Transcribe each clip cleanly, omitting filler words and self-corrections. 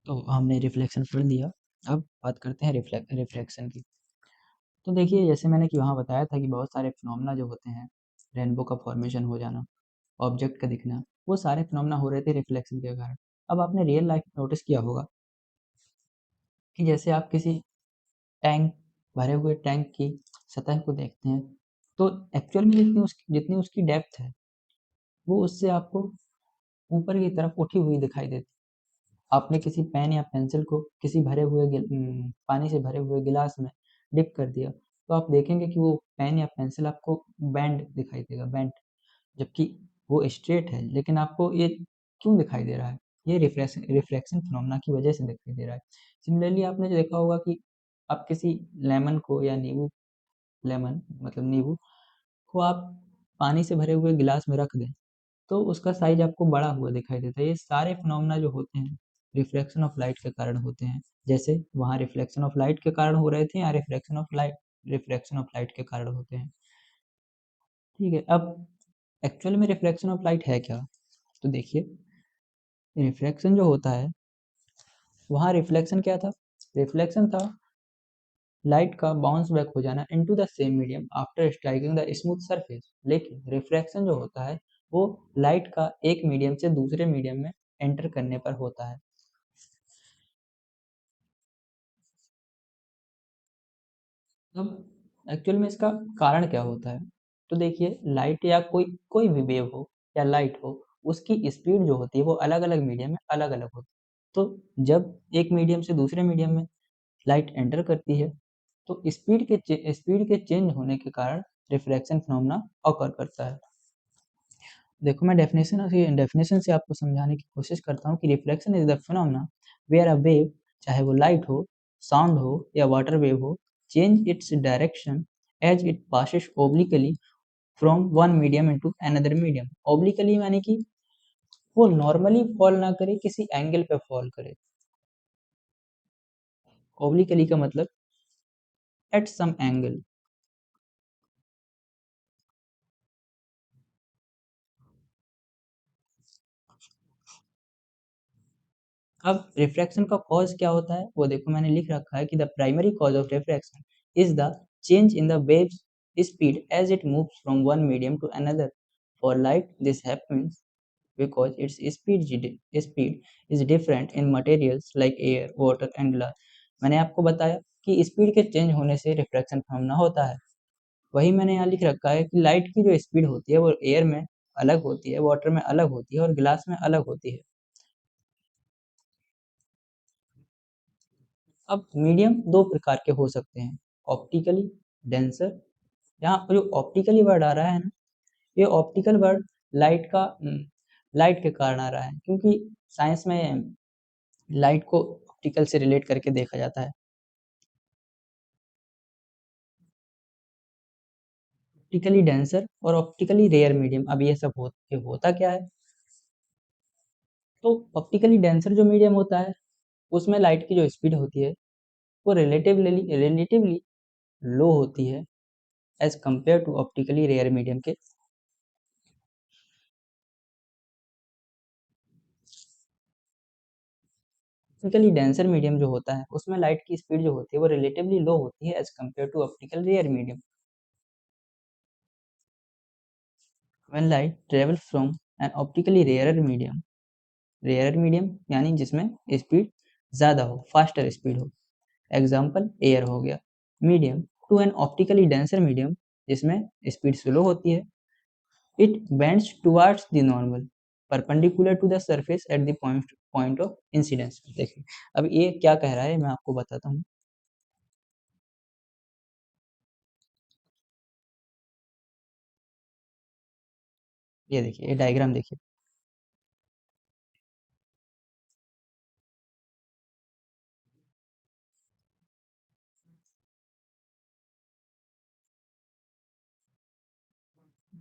तो हमने रिफ्लेक्शन पढ़ लिया। अब बात करते हैं रिफ्रैक्शन की। तो देखिए, जैसे मैंने कि वहाँ बताया था कि बहुत सारे फिनोमेना जो होते हैं, रेनबो का फॉर्मेशन हो जाना, ऑब्जेक्ट का दिखना, वो सारे फिनोमेना हो रहे थे रिफ्लेक्शन के कारण। अब आपने रियल लाइफ में नोटिस किया होगा कि जैसे आप किसी टैंक भरे हुए टैंक की सतह को देखते हैं, तो एक्चुअल में जितनी उसकी डेप्थ है, वो उससे आपको ऊपर की तरफ उठी हुई दिखाई देती है। आपने किसी पेन या पेंसिल को किसी पानी से भरे हुए गिलास में डिप कर दिया, तो आप देखेंगे कि वो पेन या पेंसिल आपको बेंड दिखाई देगा, बेंट, जबकि वो स्ट्रेट है, लेकिन आपको ये क्यों दिखाई दे रहा है? ये रिफ्रैक्शन फिनोमेना की वजह से दिखाई दे रहा है। सिमिलरली आपने जो देखा होगा कि आप किसी लेमन को या लेमन मतलब नींबू को आप पानी से भरे हुए गिलास में रख दें, तो उसका साइज आपको बड़ा हुआ दिखाई देता है। ये सारे फिनोमेना जो होते हैं, रिफ्लेक्शन ऑफ लाइट के कारण होते हैं। जैसे वहाँ रिफ्लेक्शन ऑफ लाइट के कारण हो रहे थे, यहाँ रिफ्रैक्शन ऑफ लाइट के कारण होते हैं। ठीक है, अब एक्चुअल में रिफ्लेक्शन ऑफ लाइट है क्या? तो देखिए, रिफ्लेक्शन जो होता है, वहाँ रिफ्लेक्शन क्या था? रिफ्लेक्शन था लाइट का बाउंस बैक हो जाना into the same medium after striking the smooth surface. लेकिन रिफ्रैक्शन जो होता है, वो लाइट का एक मीडियम से दूसरे मीडियम में एंटर करने पर होता है। अब एक्चुअल में इसका कारण क्या होता है? तो देखिए, लाइट या कोई कोई भी वेव हो या लाइट हो, उसकी स्पीड जो होती है वो अलग-अलग मीडियम में अलग-अलग होती है। तो जब एक मीडियम से दूसरे मीडियम में लाइट एंटर करती है, तो स्पीड के चेंज होने के कारण रिफ्रैक्शन फिनोमेना ऑकर करता है। देखो, मैं डेफिनेशन से आपको समझाने की कोशिश करता हूँ कि reflection is the phenomena where a wave, चाहे वो लाइट हो, साउंड हो या वाटर वेव हो, change its direction as it passes obliquely from one medium into another medium. Obliquely यानी कि वो नॉर्मली फॉल ना करे, किसी एंगल पे फॉल करे। ओब्लिकली का मतलब एट सम एंगल। अब रिफ्रैक्शन का कॉज क्या होता है, वो देखो मैंने लिख रखा है कि the primary cause of refraction is the change in the waves speed as it moves from one medium to another. For light this happens because its speed is different in materials like air, water and glass। मैंने आपको बताया कि speed के change होने से refraction phenomena होता है। वही मैंने यहाँ लिख रखा है कि लाइट की जो स्पीड होती है वो एयर में अलग होती है, वाटर में अलग होती है और ग्लास में अलग होती है। अब मीडियम दो प्रकार के हो सकते हैं, ऑप्टिकली डेंसर। यहाँ पर जो ऑप्टिकली वर्ड आ रहा है ना, ये ऑप्टिकल वर्ड लाइट का लाइट के कारण आ रहा है, क्योंकि साइंस में लाइट को ऑप्टिकल से रिलेट करके देखा जाता है। ऑप्टिकली डेंसर और ऑप्टिकली रेयर मीडियम, अब ये सब होता क्या है? तो ऑप्टिकली डेंसर जो मीडियम होता है, उसमें लाइट की जो स्पीड होती है वो रिलेटिवली लो होती है as compare to optically rare medium के। ऑप्टिकली डेंसर मीडियम जो होता है, उसमें लाइट की स्पीड जो होती है वो रिलेटिवली लो होती है as compare to optical rare medium. When light travel from an optically rare medium यानी जिसमें स्पीड ज़्यादा हो, फास्टर स्पीड हो, एग्जाम्पल एयर हो गया, medium to an optically denser medium जिसमें स्पीड स्लो होती है, it bends towards the normal perpendicular to the surface at the point of incidence. देखिए, अब ये क्या कह रहा है मैं आपको बताता हूँ। ये देखिए, ये डायग्राम देखिए।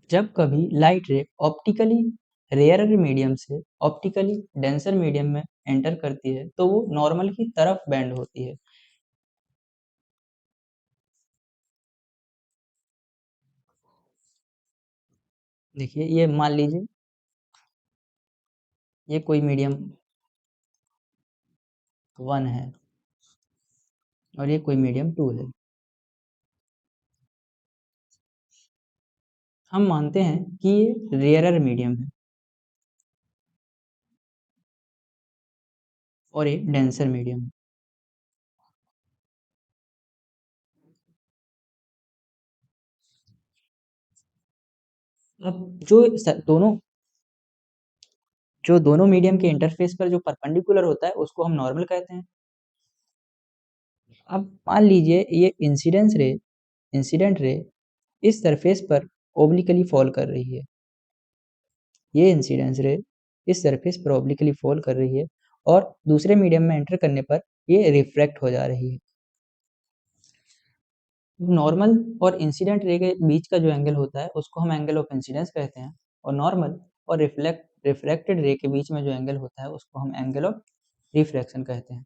जब कभी light ray optically rare medium से ऑप्टिकली डेंसर मीडियम में एंटर करती है, तो वो नॉर्मल की तरफ बेंड होती है। देखिए, ये मान लीजिए ये कोई मीडियम 1 है और ये कोई मीडियम 2 है। हम मानते हैं कि ये रेयरर मीडियम है और ये डेंसर मीडियम है। अब जो दोनों मीडियम के इंटरफेस पर जो परपेंडिकुलर होता है उसको हम नॉर्मल कहते हैं। अब मान लीजिए ये इंसिडेंट रे इस सरफेस पर ओब्लिकली फॉल कर रही है। ये इंसिडेंस रे इस सरफेस पर ओब्लिकली फॉल कर रही है और दूसरे मीडियम में एंटर करने पर ये रिफ्रैक्ट हो जा रही है। नॉर्मल और इंसिडेंट रे के बीच का जो एंगल होता है उसको हम एंगल ऑफ इंसिडेंस कहते हैं और नॉर्मल और रिफ्लेक्टेड रे के बीच में जो एंगल होता है उसको हम एंगल ऑफ रिफ्रैक्शन कहते हैं।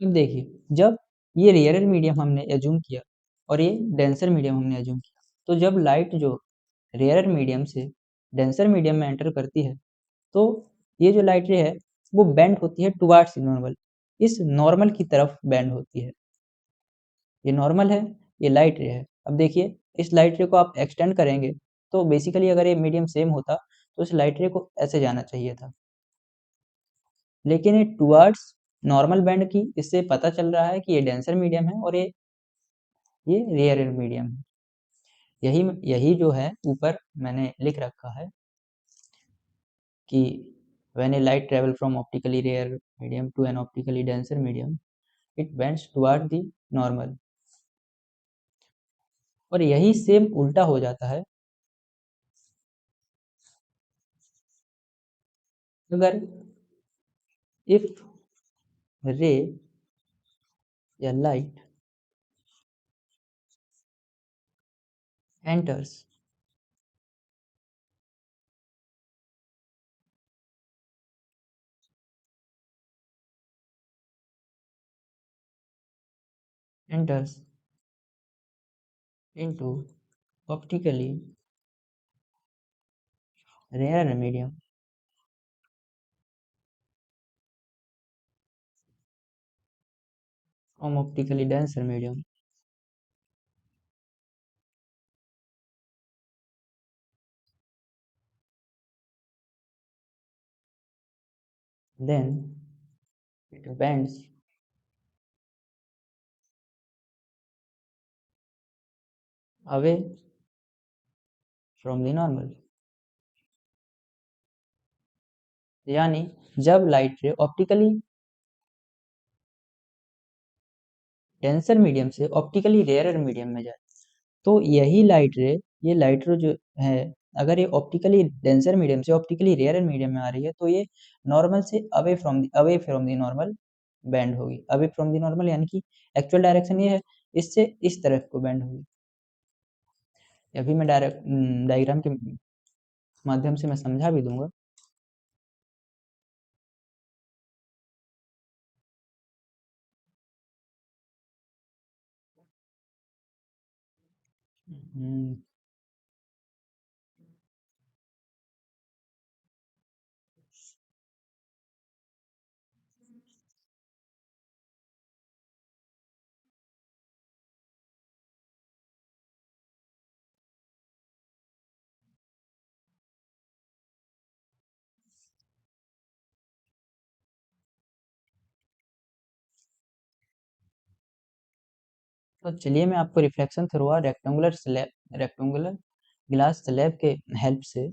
अब देखिए, जब ये रेयरर मीडियम हमने एज्यूम किया और ये डेंसर मीडियम हमने एज्यूम किया, तो जब लाइट जो रेयरर मीडियम से डेंसर मीडियम में एंटर करती है, तो ये जो लाइट रे है वो बेंड होती है टुवार्ड्स नॉर्मल, इस नॉर्मल की तरफ बेंड होती है। ये नॉर्मल है, ये लाइट रे है। अब देखिए, इस लाइट रे को आप एक्सटेंड करेंगे तो बेसिकली अगर ये मीडियम सेम होता तो इस लाइट रे को ऐसे जाना चाहिए था, लेकिन ये टुवर्ड्स नॉर्मल बैंड की, इससे पता चल रहा है कि ये डेंसर मीडियम है और ये रेयर मीडियम है। यही यही जो है ऊपर मैंने लिख रखा है कि when a light travel from optically rare medium to an optically denser medium it bends toward the normal। और यही सेम उल्टा हो जाता है अगर if ray या light enters enters into optically rarer medium from optically denser medium, then it bends away from the normal। यानी जब light ray optically denser medium से ऑप्टिकली रेयरर मीडियम में जाए तो ये लाइट रे जो है, अगर ये ऑप्टिकली डेंसर मीडियम से ऑप्टिकली रेयरर मीडियम में आ रही है तो ये नॉर्मल से away from the normal bend होगी। अवे फ्रॉम द नॉर्मल यानी कि एक्चुअल डायरेक्शन ये है, इससे इस तरफ को बेंड होगी। अभी मैं डायग्राम के माध्यम से मैं समझा भी दूंगा। हम्म, तो चलिए मैं आपको reflection through rectangular glass slab के हेल्प से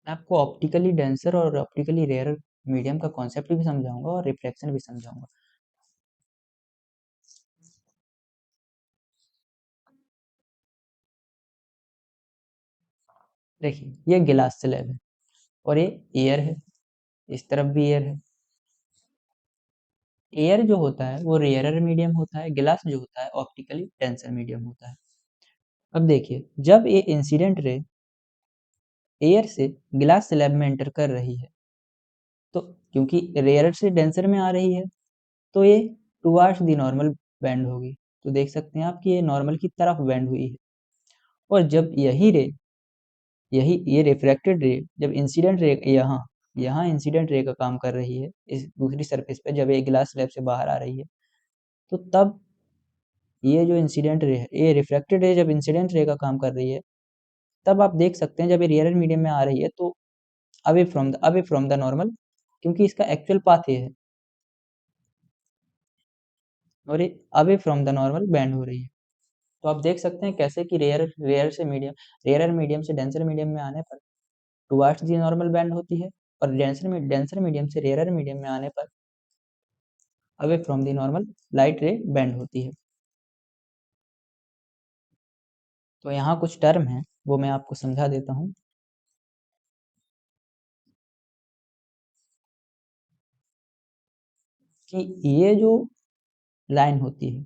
मैं आपको ऑप्टिकली डेंसर और ऑप्टिकली रेयर मीडियम का कॉन्सेप्ट भी समझाऊंगा और रिफ्लेक्शन भी समझाऊंगा। देखिए, ये गिलास स्लैब है और ये एयर है, इस तरफ भी एयर है। एयर जो होता है वो रेयरर मीडियम होता है, गिलास जो होता है ऑप्टिकली डेंसर मीडियम होता है। अब देखिए, जब ये इंसिडेंट रे एयर से गिलास स्लैब में एंटर कर रही है, तो क्योंकि रेयरर से डेंसर में आ रही है तो ये टुवार्ड्स दी नॉर्मल बेंड होगी। तो देख सकते हैं आप कि ये नॉर्मल की तरफ बेंड हुई है। और जब यही रे यही ये रिफ्रैक्टेड रे जब इंसिडेंट रे यहाँ यहाँ इंसिडेंट रे का काम कर रही है इस दूसरी सरफेस पे, जब ये ग्लास स्लैब से बाहर आ रही है तो तब ये जो इंसिडेंट रे है, ये रिफ्रैक्टेड रे जब इंसिडेंट रे का काम कर रही है, तब आप देख सकते हैं जब ये रियल मीडियम में आ रही है तो अवे फ्रॉम द नॉर्मल, क्योंकि इसका एक्चुअल पाथ ये है, और ये away from the normal band हो रही है। तो आप देख सकते हैं कैसे कि रेयर मीडियम से डेंसर मीडियम में आने पर टुवर्ड्स दी नॉर्मल बैंड होती है, और डेंसर मीडियम से रेयर मीडियम में आने पर away from the normal light रे बैंड होती है। तो यहाँ कुछ टर्म है वो मैं आपको समझा देता हूँ कि ये जो लाइन होती है,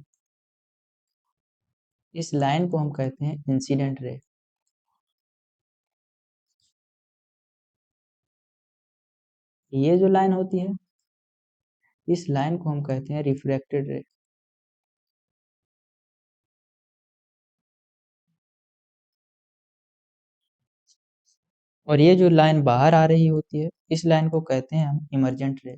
इस लाइन को हम कहते हैं इंसिडेंट रे। ये जो लाइन होती है, इस लाइन को हम कहते हैं रिफ्रैक्टेड रे। और ये जो लाइन बाहर आ रही होती है, इस लाइन को कहते हैं हम इमर्जेंट रे।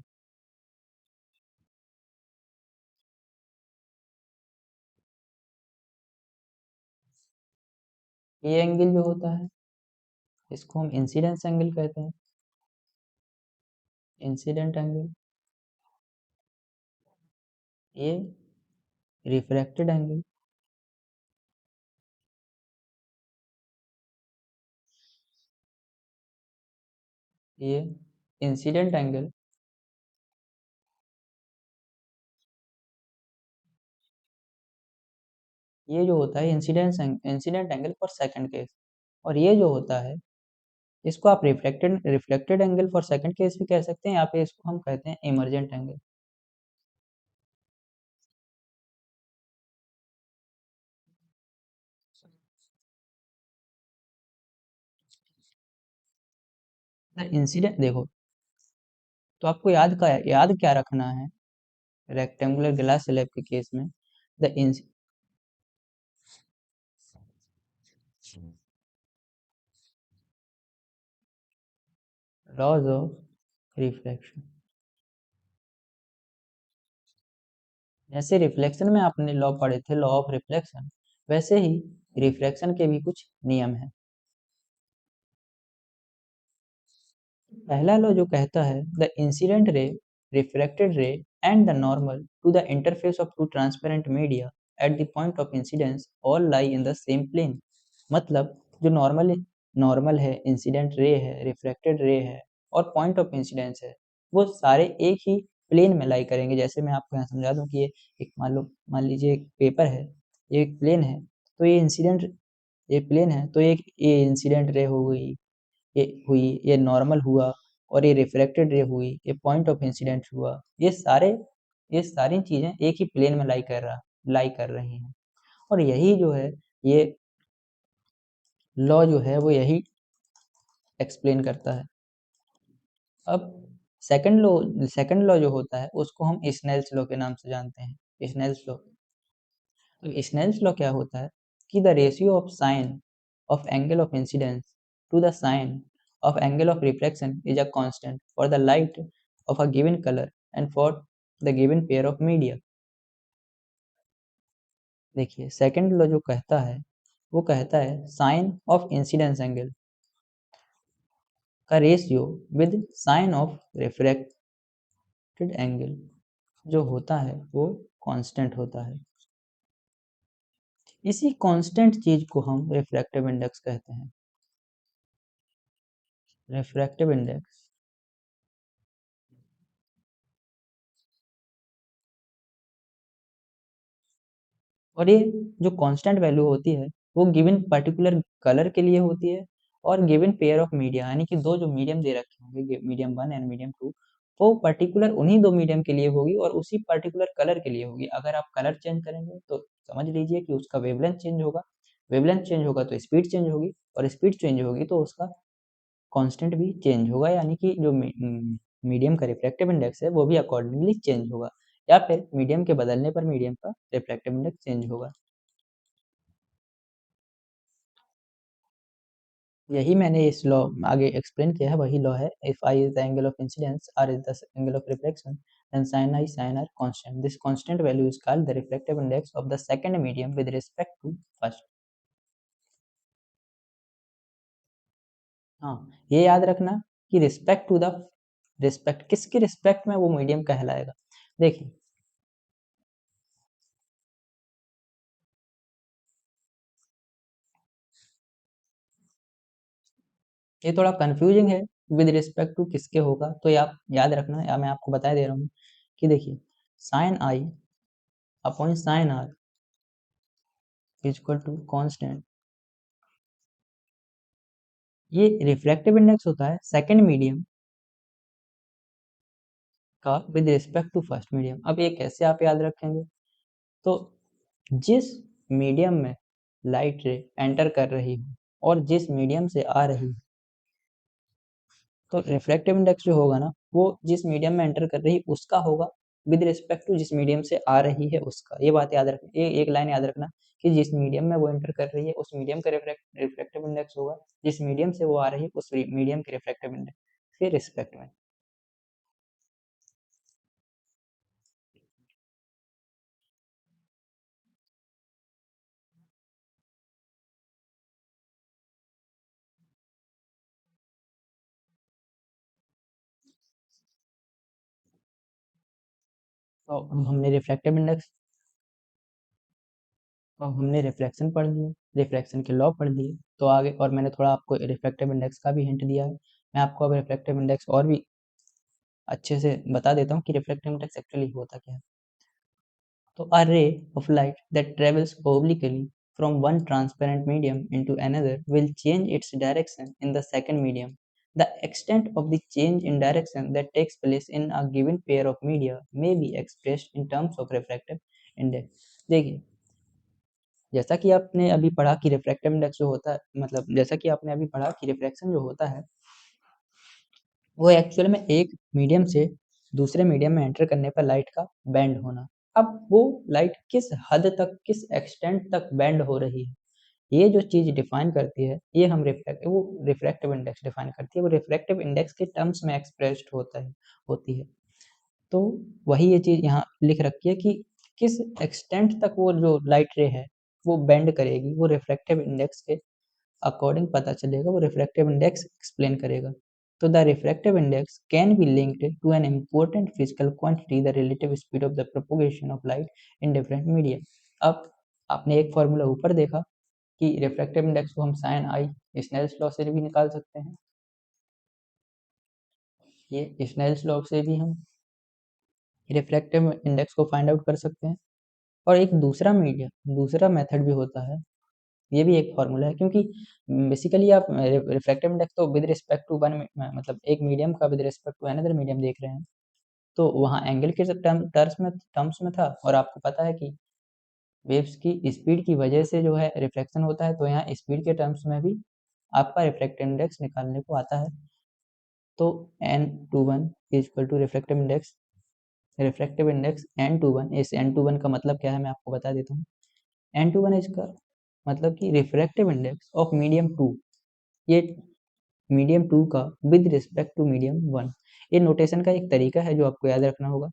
ये एंगल जो होता है, इसको हम इंसिडेंस एंगल कहते हैं, इंसिडेंट एंगल। ये रिफ्रैक्टेड एंगल। ये इंसिडेंट एंगल। ये जो होता है incident angle for second case. और ये जो होता है, इसको आप reflected angle for second case भी कह सकते हैं, या फिर इसको हम कहते हैं इमर्जेंट एंगल। इंसिडेंट देखो, तो आपको याद क्या रखना है रेक्टेंगुलर ग्लास स्लैब के केस में, द लॉज ऑफ रिफ्लेक्शन। जैसे रिफ्लेक्शन में आपने लॉ पढ़े थे, लॉ ऑफ रिफ्लेक्शन, वैसे ही रिफ्लेक्शन के भी कुछ नियम हैं। पहला लॉ जो कहता है the incident ray, refracted ray and the normal to the interface of two transparent media at the point of incidence all lie in the same plane. मतलब जो नॉर्मल है, इंसिडेंट रे है, रिफ्रैक्टेड रे है और पॉइंट ऑफ इंसिडेंस है, वो सारे एक ही प्लेन में लाई करेंगे। जैसे मैं आपको यहाँ समझा दूँ कि ये एक मान लीजिए एक पेपर है, ये एक प्लेन है, तो ये प्लेन है तो ये इंसिडेंट रे हो गई, ये नॉर्मल हुआ, और ये रिफ्रैक्टेड रे हुई, ये पॉइंट ऑफ इंसिडेंट हुआ। ये सारी चीज़ें एक ही प्लेन में लाई कर रही हैं। और यही जो है, ये लॉ जो है वो यही एक्सप्लेन करता है। अब सेकंड लॉ जो होता है उसको हम स्नेल्स लॉ के नाम से जानते हैं, स्नेल्स लॉ। तो स्नेल्स लॉ क्या होता है कि the ratio of sine of angle of incidence to the sine of angle of reflection is a constant for the light of a given color and for the given pair of media। देखिए second law जो कहता है, वो कहता है sine of incidence angle का ratio with sine of refracted angle जो होता है वो कांस्टेंट होता है। इसी कांस्टेंट चीज को हम रिफ्रैक्टिव इंडेक्स कहते हैं, रिफ्रैक्टिव इंडेक्स। और ये जो कांस्टेंट वैल्यू होती है वो गिवन पर्टिकुलर कलर के लिए होती है, और गिवन पेयर ऑफ मीडिया, यानी कि दो जो मीडियम दे रखे होंगे, मीडियम 1 एंड मीडियम 2, वो पर्टिकुलर उन्हीं दो मीडियम के लिए होगी और उसी पर्टिकुलर कलर के लिए होगी। अगर आप कलर चेंज करेंगे तो समझ लीजिए कि उसका वेवलेंथ चेंज होगा, वेवलेंथ चेंज होगा तो स्पीड चेंज होगी, और स्पीड चेंज होगी तो उसका कांस्टेंट भी चेंज होगा, यानी कि जो मीडियम का रिफ्रैक्टिव इंडेक्स है वो भी अकॉर्डिंगली चेंज होगा, या फिर मीडियम के बदलने पर मीडियम का रिफ्रैक्टिव इंडेक्स चेंज होगा। यही मैंने इस लॉ आगे एक्सप्लेन किया है, वही लॉ है। If I is the angle of incidence, R is the angle of reflection, then sin r constant. This constant value is called the refractive index of the second medium with respect to first. हाँ, ये याद रखना कि respect किसके respect में वो medium कहलाएगा। देखिए, ये थोड़ा कंफ्यूजिंग है, विद रिस्पेक्ट टू किसके होगा, तो ये आप याद रखना, या मैं आपको बता दे रहा हूँ कि देखिए, sine I upon sine R is equal to constant. ये रिफ्लेक्टिव इंडेक्स होता है सेकेंड मीडियम का with respect to first medium. अब ये कैसे आप याद रखेंगे, तो जिस मीडियम में लाइट रे एंटर कर रही हो और जिस मीडियम से आ रही हो, तो रिफ्रैक्टिव इंडेक्स जो होगा ना, वो जिस मीडियम में एंटर कर रही है उसका होगा विद रिस्पेक्ट टू जिस मीडियम से आ रही है उसका। ये बात याद रखना, ये एक लाइन याद रखना कि जिस मीडियम में वो एंटर कर रही है उस मीडियम का रिफ्रैक्टिव इंडेक्स होगा, जिस मीडियम से वो आ रही है उस मीडियम के रिफ्रैक्टिव इंडेक्स के रिस्पेक्ट में। तो अब हमने रिफ्रैक्टिव इंडेक्स, तो हमने रिफ्लेक्शन पढ़ लिया, रिफ्लेक्शन के लॉ पढ़ लिए, तो आगे और मैंने थोड़ा आपको रिफ्लेक्टिव इंडेक्स का भी हिंट दिया है। मैं आपको अब रिफ्लेक्टिव इंडेक्स और भी अच्छे से बता देता हूँ कि रिफ्लेक्टिव इंडेक्स एक्चुअली होता क्या है। तो a ray of light that travels obliquely from one transparent medium into another will change its direction in the second medium. The extent of the change in direction that takes place in a given pair of media may be expressed in terms of refractive index. देखिए, जैसा कि आपने अभी पढ़ा कि refractive index जो होता है, मतलब जैसा कि आपने अभी पढ़ा कि रिफ्रैक्शन जो होता है वो एक्चुअल में एक मीडियम से दूसरे मीडियम में एंटर करने पर लाइट का बेंड होना। अब वो लाइट किस हद तक, किस एक्सटेंट तक बेंड हो रही है, ये जो चीज़ डिफाइन करती है, ये हम वो रिफ्रैक्टिव इंडेक्स डिफाइन करती है, वो रिफ्रैक्टिव इंडेक्स के टर्म्स में एक्सप्रेस्ड होती है। तो वही ये चीज़ यहाँ लिख रखी है कि किस एक्सटेंट तक वो जो लाइट रे है वो बेंड करेगी, वो रिफ्रैक्टिव इंडेक्स के अकॉर्डिंग पता चलेगा, वो रिफ्रैक्टिव इंडेक्स एक्सप्लेन करेगा। तो the refractive index can be linked to an important physical quantity, the relative speed of the propagation of light in different media. अब आपने एक फॉर्मूला ऊपर देखा कि रिफ्रैक्टिव इंडेक्स को हम साइन आई स्नेल्स लॉ से भी निकाल सकते हैं, ये स्नेल्स लॉ से भी हम रिफ्रैक्टिव इंडेक्स को फाइंड आउट कर सकते हैं। और एक दूसरा मेथड भी होता है, ये भी एक फॉर्मूला है, क्योंकि बेसिकली आप रिफ्रैक्टिव इंडेक्स तो विद रिस्पेक्ट टू वन, मतलब एक मीडियम का with respect to another medium देख रहे हैं, तो वहाँ एंगल के टर्म्स में था, और आपको पता है कि वेव्स की स्पीड की वजह से जो है रिफ्लेक्शन होता है, तो यहाँ स्पीड के टर्म्स में भी आपका रिफ्रैक्टिव इंडेक्स निकालने को आता है। तो n21 is equal to refractive index n21। इस n21 का मतलब क्या है मैं आपको बता देता हूँ। n21 इसका मतलब कि रिफ्रैक्टिव इंडेक्स ऑफ मीडियम 2, ये मीडियम 2 का विद रिस्पेक्ट टू मीडियम 1। ये नोटेशन का एक तरीका है जो आपको याद रखना होगा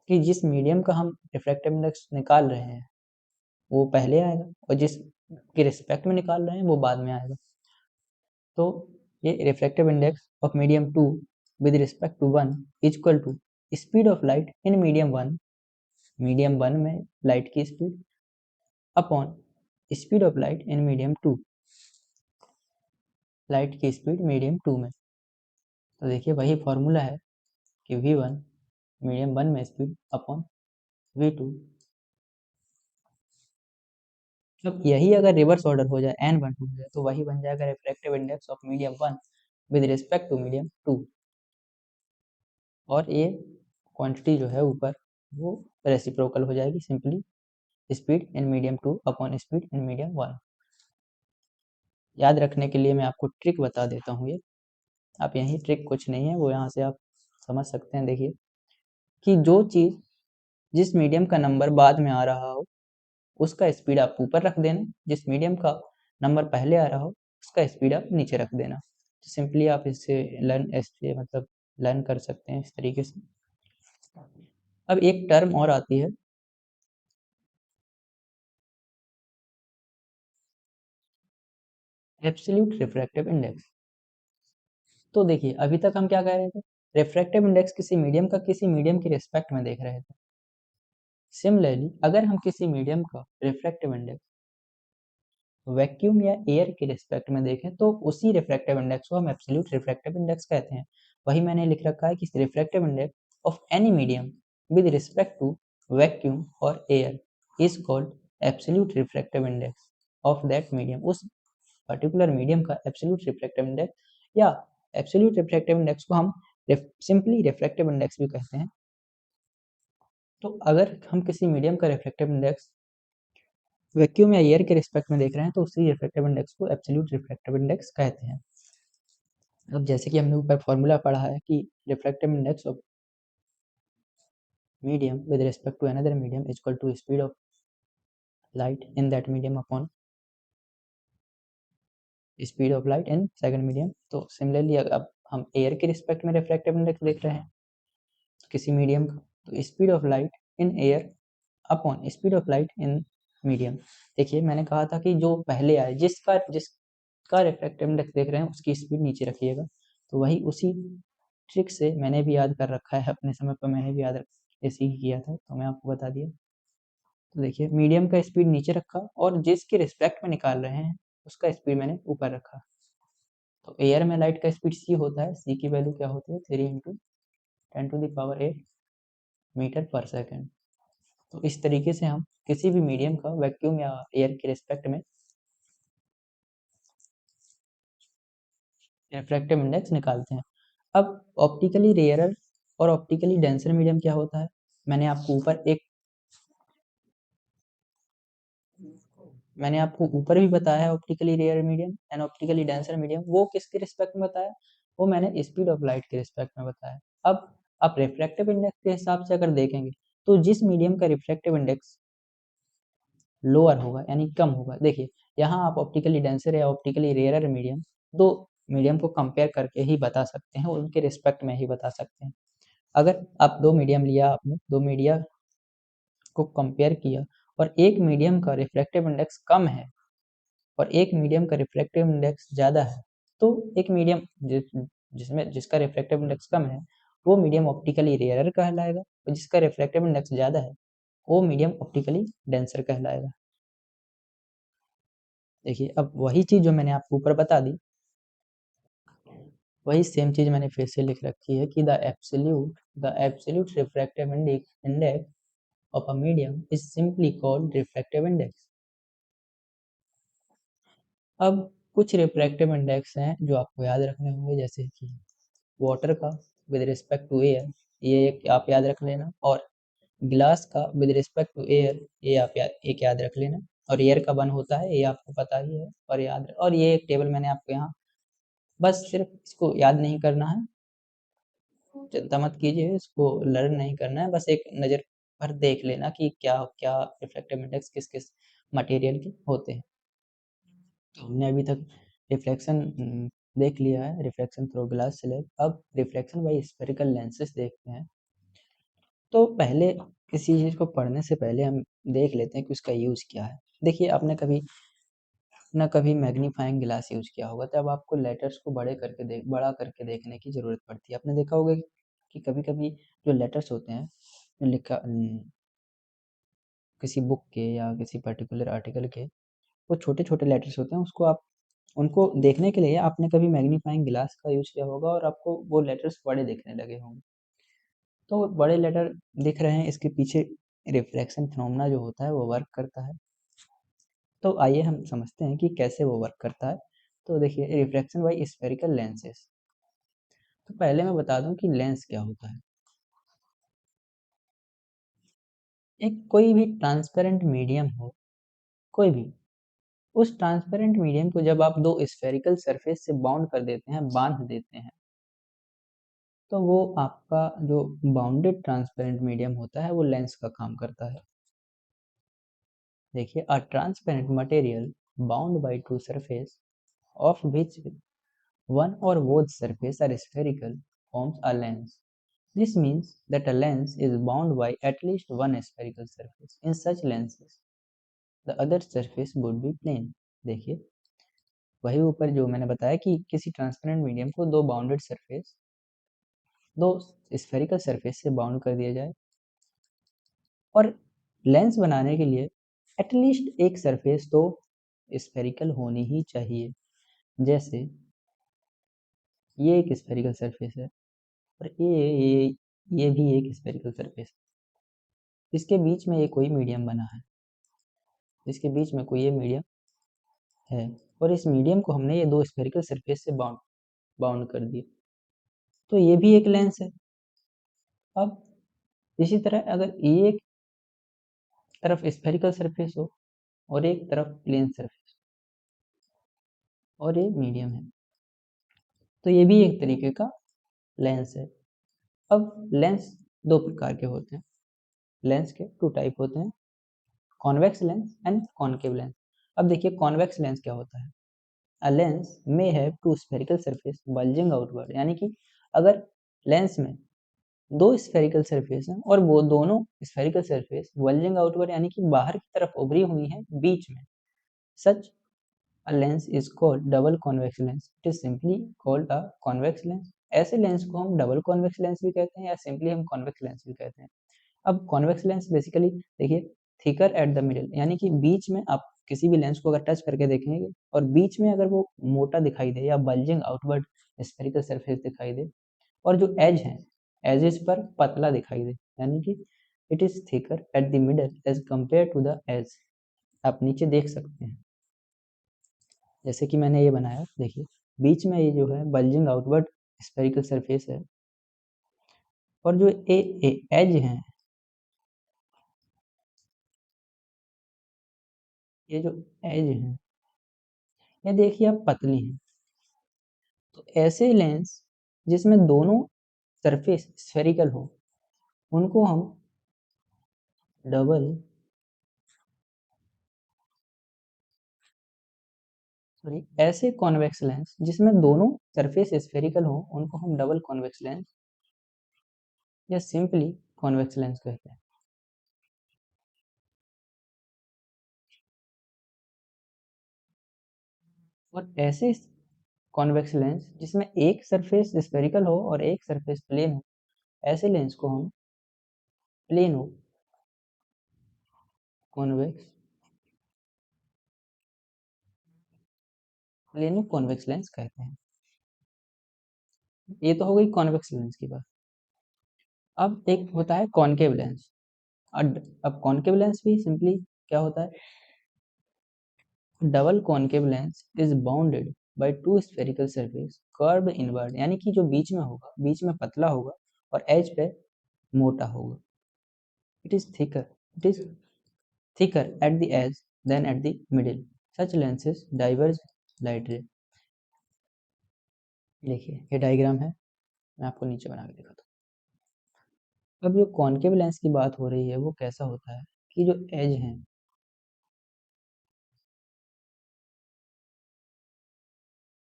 कि जिस मीडियम का हम रिफ्रैक्टिव इंडेक्स निकाल रहे हैं वो पहले आएगा, और जिस के रिस्पेक्ट में निकाल रहे हैं वो बाद में आएगा। तो ये refractive index of medium 2 with respect to 1 is equal to speed of light in medium 1 में लाइट की speed upon speed of light in medium 2, light की स्पीड मीडियम 2 में। तो देखिए वही फॉर्मूला है कि v1 मीडियम 1 में स्पीड अपॉन v2। मतलब यही अगर रिवर्स ऑर्डर हो जाए, n12 हो जाए, तो वही बन जाएगा refractive index of medium 1 with respect to medium 2। और ये क्वांटिटी जो है ऊपर वो रेसिप्रोकल हो जाएगी, simply speed in medium 2 upon speed in medium 1। याद रखने के लिए मैं आपको ट्रिक बता देता हूँ, ये आप यही ट्रिक कुछ नहीं है, वो यहाँ से आप समझ सकते हैं। देखिए कि जो चीज़ जिस मीडियम का नंबर बाद में आ रहा हो उसका स्पीड आप ऊपर रख देना, जिस मीडियम का नंबर पहले आ रहा हो उसका स्पीड आप नीचे रख देना। तो सिंपली आप इससे लर्न कर सकते हैं इस तरीके से। अब एक टर्म और आती है एब्सोल्यूट रिफ्रैक्टिव इंडेक्स। तो देखिए अभी तक हम क्या कह रहे थे, रिफ्रैक्टिव इंडेक्स किसी मीडियम का किसी मीडियम की रिस्पेक्ट में देख रहे थे। सिमिलरली अगर हम किसी मीडियम का रिफ्रैक्टिव इंडेक्स वैक्यूम या एयर के रिस्पेक्ट में देखें तो उसी रिफ्रैक्टिव इंडेक्स को हम एब्सोल्यूट रिफ्रैक्टिव इंडेक्स कहते हैं। वही मैंने लिख रखा है कि refractive index of any medium with respect to vacuum और air is called absolute refractive index of that medium. उस पर्टिकुलर मीडियम का एब्सोल्यूट रिफ्रैक्टिव इंडेक्स या एब्सोल्यूट रिफ्रैक्टिव इंडेक्स को हम सिंपली रिफ्रैक्टिव इंडेक्स भी कहते हैं। तो अगर हम किसी मीडियम का रिफ्रैक्टिव इंडेक्स वैक्यूम या एयर के रिस्पेक्ट में देख रहे हैं तो उसी रिफ्रैक्टिव इंडेक्स को एब्सोल्यूट रिफ्रैक्टिव इंडेक्स कहते हैं। अब जैसे कि हमने ऊपर फॉर्मूला पढ़ा है कि refractive index of medium with respect to another medium is equal to speed of light in that medium upon speed of light in second medium. तो सिमिलरली अब हम एयर के रिस्पेक्ट में रिफ्रैक्टिव इंडेक्स देख रहे हैं किसी मीडियम का, तो speed of light in air upon speed of light in medium. देखिए मैंने कहा था कि जो पहले आए जिसका रिफ्रैक्टिव इंडेक्स देख रहे हैं उसकी स्पीड नीचे रखिएगा। तो वही उसी ट्रिक से मैंने भी याद कर रखा है, अपने समय पर मैंने भी ऐसे ही किया था तो मैं आपको बता दिया। तो देखिए मीडियम का स्पीड नीचे रखा और जिसके रिस्पेक्ट में निकाल रहे हैं उसका स्पीड मैंने ऊपर रखा। तो एयर में लाइट का स्पीड सी होता है, सी की वैल्यू क्या होती है 3 × 10⁻⁸ मीटर पर सेकेंड। तो इस तरीके से हम किसी भी मीडियम का वैक्यूम या एयर के रिस्पेक्ट में रिफ्रैक्टिव इंडेक्स निकालते हैं। अब ऑप्टिकली रेयरर और ऑप्टिकली डेंसर मीडियम क्या होता है, मैंने आपको ऊपर भी बताया है optically rare medium and optically denser medium. वो किसके रिस्पेक्ट में बताया, वो मैंने स्पीड ऑफ लाइट के रिस्पेक्ट में बताया। अब आप रिफ्रैक्टिव इंडेक्स के हिसाब से अगर देखेंगे तो जिस मीडियम का रिफ्रैक्टिव इंडेक्स लोअर होगा यानी कम होगा, देखिए यहाँ आप ऑप्टिकली डेंसर या ऑप्टिकली रेयरर मीडियम दो मीडियम को कंपेयर करके ही बता सकते हैं, उनके रिस्पेक्ट में ही बता सकते हैं। अगर आप दो मीडियम लिया, आपने दो मीडिया को कंपेयर किया और एक मीडियम का रिफ्रैक्टिव इंडेक्स कम है और एक मीडियम का रिफ्रैक्टिव इंडेक्स ज़्यादा है, तो एक मीडियम जिसका रिफ्रैक्टिव इंडेक्स कम है वो मीडियम ऑप्टिकली रेयरर कहलाएगा और जिसका रिफ्रैक्टिव इंडेक्स ज़्यादा है वो मीडियम ऑप्टिकली डेंसर कहलाएगा। देखिए अब वही चीज़ जो मैंने आपको ऊपर बता दी वही सेम चीज़ मैंने फिर से लिख रखी है कि the absolute refractive index of a medium is simply called refractive index. अब कुछ रिफ्रैक्टिव इंडेक्स हैं जो आपको याद रखने होंगे, जैसे कि वाटर का विद रिस्पेक्ट टू एयर, ये एक आप याद रख लेना, और ग्लास का विद रिस्पेक्ट टू एयर, ये आप एक याद रख लेना, और एयर का वन होता है ये आपको पता ही है और ये एक टेबल मैंने आपको यहाँ बस सिर्फ इसको याद नहीं करना है, चिंता मत कीजिए, इसको लर्न नहीं करना है, बस एक नज़र भर देख लेना कि क्या क्या रिफ्रैक्टिव इंडेक्स किस किस मटेरियल के होते हैं। तो हमने अभी तक रिफ्लेक्शन देख लिया है, रिफ्लेक्शन थ्रू ग्लास स्लैब। अब रिफ्लेक्शन बाई स्फेरिकल लेंसेज देखते हैं। तो पहले किसी चीज़ को पढ़ने से पहले हम देख लेते हैं कि उसका यूज़ क्या है। देखिए आपने कभी मैग्नीफाइंग ग्लास यूज़ किया होगा, तब आपको लेटर्स को बड़ा करके देखने की ज़रूरत पड़ती है। आपने देखा होगा कि कभी-कभी जो लेटर्स होते हैं, जो किसी बुक के या किसी पर्टिकुलर आर्टिकल के, वो छोटे-छोटे लेटर्स होते हैं, उनको देखने के लिए आपने कभी मैग्नीफाइंग ग्लास का यूज़ किया होगा और आपको वो लेटर्स बड़े दिखने लगे होंगे। तो बड़े लेटर दिख रहे हैं, इसके पीछे रिफ्रैक्शन फिनोमेना जो होता है वो वर्क करता है। तो आइए हम समझते हैं कि कैसे वो वर्क करता है। तो देखिए रिफ्रैक्शन बाई स्फेरिकल लेंसेज। तो पहले मैं बता दूं कि लेंस क्या होता है। एक कोई भी ट्रांसपेरेंट मीडियम हो, कोई भी, उस ट्रांसपेरेंट मीडियम को जब आप दो स्फेरिकल सरफेस से बाउंड कर देते हैं, बांध देते हैं, तो वो आपका जो बाउंडेड ट्रांसपेरेंट मीडियम होता है वो लेंस का काम करता है। देखिए a transparent material bound by two surface of which one or both surface are spherical forms a lens. This means that a lens is bound by at least one spherical surface. In such lenses, the other surface would be plane. देखिए वही ऊपर जो मैंने बताया कि किसी transparent medium को दो बाउंडेड सरफेस, दो स्फेरिकल सरफेस से बाउंड कर दिया जाए और लेंस बनाने के लिए एटलीस्ट एक सरफेस तो स्फेरिकल होनी ही चाहिए। जैसे ये एक स्फेरिकल सरफेस है और ये भी एक स्फेरिकल सरफेस। इसके बीच में ये कोई मीडियम बना है, इसके बीच में कोई ये मीडियम है और इस मीडियम को हमने ये दो स्फेरिकल सरफेस से बाउंड कर दिया, तो ये भी एक लेंस है। अब इसी तरह अगर एक तरफ स्फेरिकल सरफेस हो और एक तरफ प्लेन सरफेस और ये मीडियम है, तो ये भी एक तरीके का लेंस है। अब लेंस दो प्रकार के होते हैं, लेंस के टू टाइप होते हैं, convex lens and concave lens. अब देखिए कॉन्वेक्स लेंस क्या होता है। A lens may have two spherical surface bulging outward, यानी कि अगर लेंस में दो स्फेरिकल सरफेस हैं और वो दोनों स्फेरिकल सरफेस बल्जिंग आउटवर्ड यानी कि बाहर की तरफ उभरी हुई हैं बीच में, सच a lens is called double convex lens. It is simply called a convex lens. ऐसे लेंस को हम डबल कॉन्वेक्स लेंस भी कहते हैं या सिंपली हम कॉन्वेक्स लेंस भी कहते हैं। अब कॉन्वेक्स लेंस बेसिकली देखिए थिकर एट द मिडिल, यानी कि बीच में आप किसी भी लेंस को अगर टच करके देखेंगे और बीच में अगर वो मोटा दिखाई दे या बल्जिंग आउटवर्ड स्फेरिकल सरफेस दिखाई दे और जो एज है एजेस पर पतला दिखाई दे, यानी कि it is thicker at the middle as compare to the edge. आप नीचे देख सकते हैं जैसे कि मैंने ये बनाया, देखिए बीच में ये जो है बल्जिंग आउटवर्ड स्फेरिकल सरफेस है और जो एज है, ये जो एज है ये देखिए आप पतली हैं। तो ऐसे लेंस जिसमें दोनों सरफेस स्फेरिकल हो उनको हम डबल सॉरी ऐसे कॉन्वेक्स लेंस जिसमें दोनों सरफेस स्फेरिकल हो उनको हम डबल कॉन्वेक्स लेंस या सिंपली कॉन्वेक्स लेंस कहते हैं। और ऐसे कॉन्वेक्स लेंस जिसमें एक सरफेस स्फेरिकल हो और एक सरफेस प्लेन हो, ऐसे लेंस को हम plano convex plano convex lens कहते हैं। ये तो हो गई कॉन्वेक्स लेंस की बात। अब एक होता है कॉनकेव लेंस। अब कॉनकेव लेंस भी सिंपली क्या होता है, double concave lens is bounded by two spherical surface curved inward, यानी कि जो बीच में होगा बीच में पतला होगा और एज पे मोटा होगा। It is thicker at the edge than at the middle, such lenses diverge light ray. देखिए ये डायग्राम है, मैं आपको नीचे बना के दिखाता हूँ। अब जो कॉनकेव लेंस की बात हो रही है वो कैसा होता है कि जो एज है